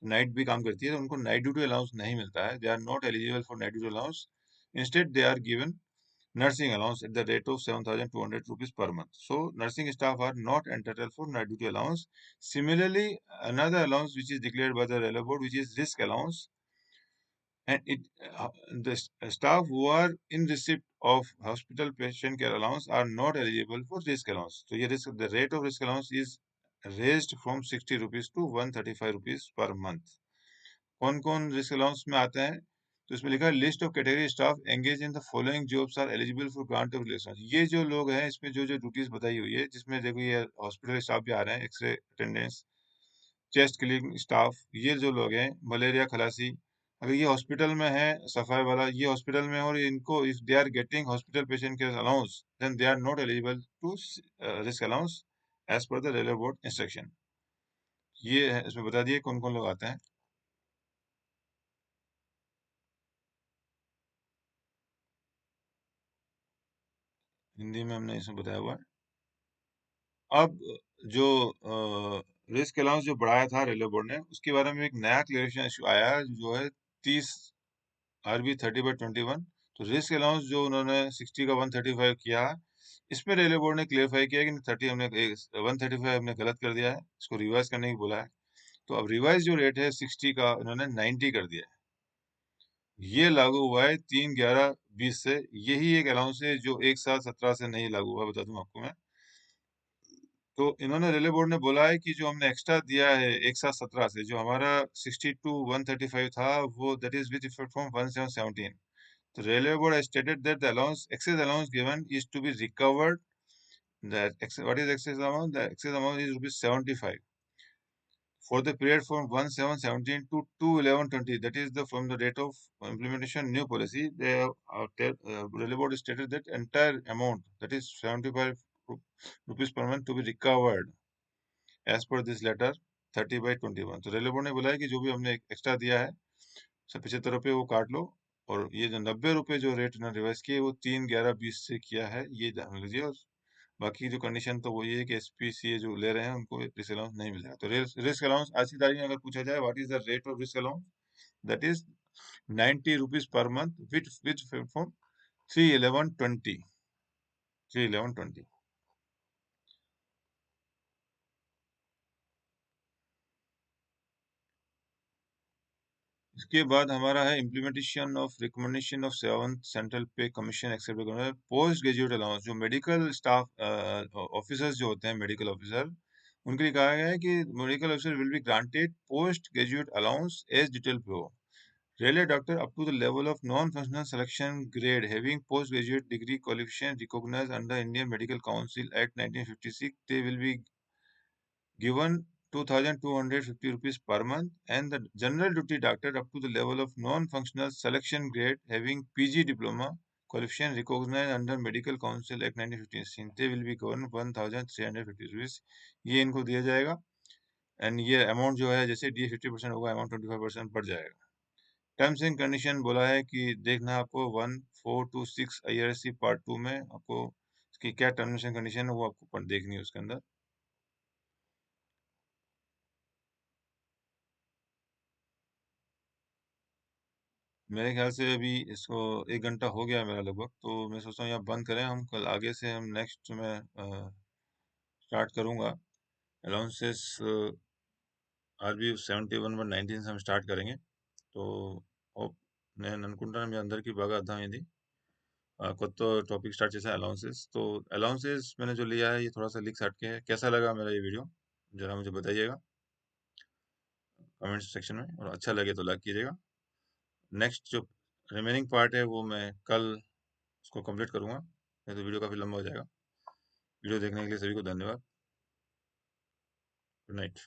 A: नाइट भी काम करती है, तो उनको नाइट ड्यूटी अलाउंस नहीं मिलता है। They are not eligible for night duty allowance. Instead they are given nursing allowance at the rate of 7,200 rupees per month. So nursing staff are not entitled for night duty allowance. Similarly, another allowance which is declared by the railway board, which is risk allowance, and the staff who are in receipt of hospital patient care allowance are not eligible for risk allowance. So the rate of risk allowance is raised from 60 rupees to 135 rupees per month. कौन कौन risk allowance में आते हैं? तो इसमें लिखा है list of category staff engage in the following jobs are eligible for grant of risk. ये जो लोग हैं, इसमें जो जो ड्यूटीज बताई हुई है, जिसमें देखो ये हॉस्पिटल स्टाफ भी आ रहे हैं, X-ray attendants, chest cleaning staff, ये जो लोग हैं, मलेरिया खलासी, अगर ये हॉस्पिटल में है, सफाई वाला ये हॉस्पिटल में है, और इनको if they are getting hospital patient care allowance, then they are not eligible to risk allowance as per the railway board instruction. ये है, इसमें बता दिए कौन कौन लोग आते हैं। हिंदी में हमने इसमें बताया हुआ है। अब जो रिस्क अलाउंस जो बढ़ाया था रेलवे बोर्ड ने, उसके बारे में एक नया क्लियरेशन इशू आया है, जो है 30 RB 30/21। तो रिस्क अलाउंस जो उन्होंने 60 का 135 किया है, इसमें रेलवे बोर्ड ने क्लियरफाई किया कि 135 हमने गलत कर दिया है, इसको रिवाइज करने की बोला है। तो अब रिवाइज जो रेट है 60 का, इन्होंने 90 कर दिया है। ये लागू हुआ है 3/11/20 से। यही एक अलाउंस है जो 1/7/17 से नहीं लागू हुआ, बता दूं आपको मैं। तो इन्होंने रेलवे बोर्ड ने बोला है कि जो हमने एक्स्ट्रा दिया है 1/7/17 से, जो हमारा 60 to 135 था, वो that is with effect from 1/7/17। तो railway board has stated that the allowance, excess allowance given is to be recovered. What is excess amount? The excess amount is rupees 75 for the period from 1/7/17 to 2/11/20. That is the from the date of implementation new policy. They have Railway Board stated that entire amount, that is 75 rupees per month, to be recovered as per this letter 30/21. तो railway board ने बोला है कि जो भी हमने extra दिया है 75 रुपये वो काट लो, और ये जो 90 रुपये जो रेट ना रिवाइज किए वो 3/11/20 से किया है, ये ध्यान लीजिए। और बाकी जो कंडीशन तो वही है कि एसपीसीए जो ले रहे हैं उनको रिस्क अलाउंस नहीं मिलेगा। तो रिस्क अलाउंस आज की तारीख में अगर पूछा जाए what is the rate of risk allowance, that is 90 rupees per month with from 3/11/20। 3/11/20। इसके बाद हमारा है implementation of recommendation of seventh central pay commission except post graduate allowance. जो मेडिकल स्टाफ ऑफिसर्स जो होते हैं, मेडिकल ऑफिसर, उनके लिए कहा गया है कि medical officer will be granted post graduate allowance as detail below. Railway doctor up to the level of non-functional selection grade having postgraduate degree qualification recognized under Indian Medical Council Act 1956, they will be given 2,250 rupees per month, and the general duty doctor up to the level of non-functional selection grade having PG diploma qualification recognized under Medical Council Act 1956, they will be given 1,350 rupees। ये इनको दिया जाएगा, and ये amount जो है जैसे D 50% होगा, amount 25% बढ़ जाएगा। टर्म्स एंड कंडीशन बोला है कि देखना है आपको 1, 4 to 6 IRC पार्ट 2 में, आपको इसकी क्या टर्म्स एंड कंडीशन है वो आपको देखनी है उसके अंदर। मेरे ख्याल से अभी इसको 1 घंटा हो गया है मेरा लगभग, तो मैं सोचता हूँ यहाँ बंद करें। हम कल आगे से हम नेक्स्ट में स्टार्ट करूँगा अलाउंसेस। आज भी 71/19 से हम स्टार्ट करेंगे। तो నేను అనుకుంటాను మీ అందరికీ బాగా అర్థమైంది కొత్త टॉपिक स्टार्ट చేసే अलाउंसेस। तो अलाउंसेस मैंने जो लिया है ये थोड़ा सा लिख हट के है। कैसा लगा मेरा ये वीडियो जरा मुझे बताइएगा कमेंट सेक्शन में, और अच्छा लगे तो लाइक कीजिएगा। नेक्स्ट जो रिमेनिंग पार्ट है वो मैं कल उसको कंप्लीट करूँगा, नहीं तो वीडियो काफ़ी लंबा हो जाएगा। वीडियो देखने के लिए सभी को धन्यवाद। Good night.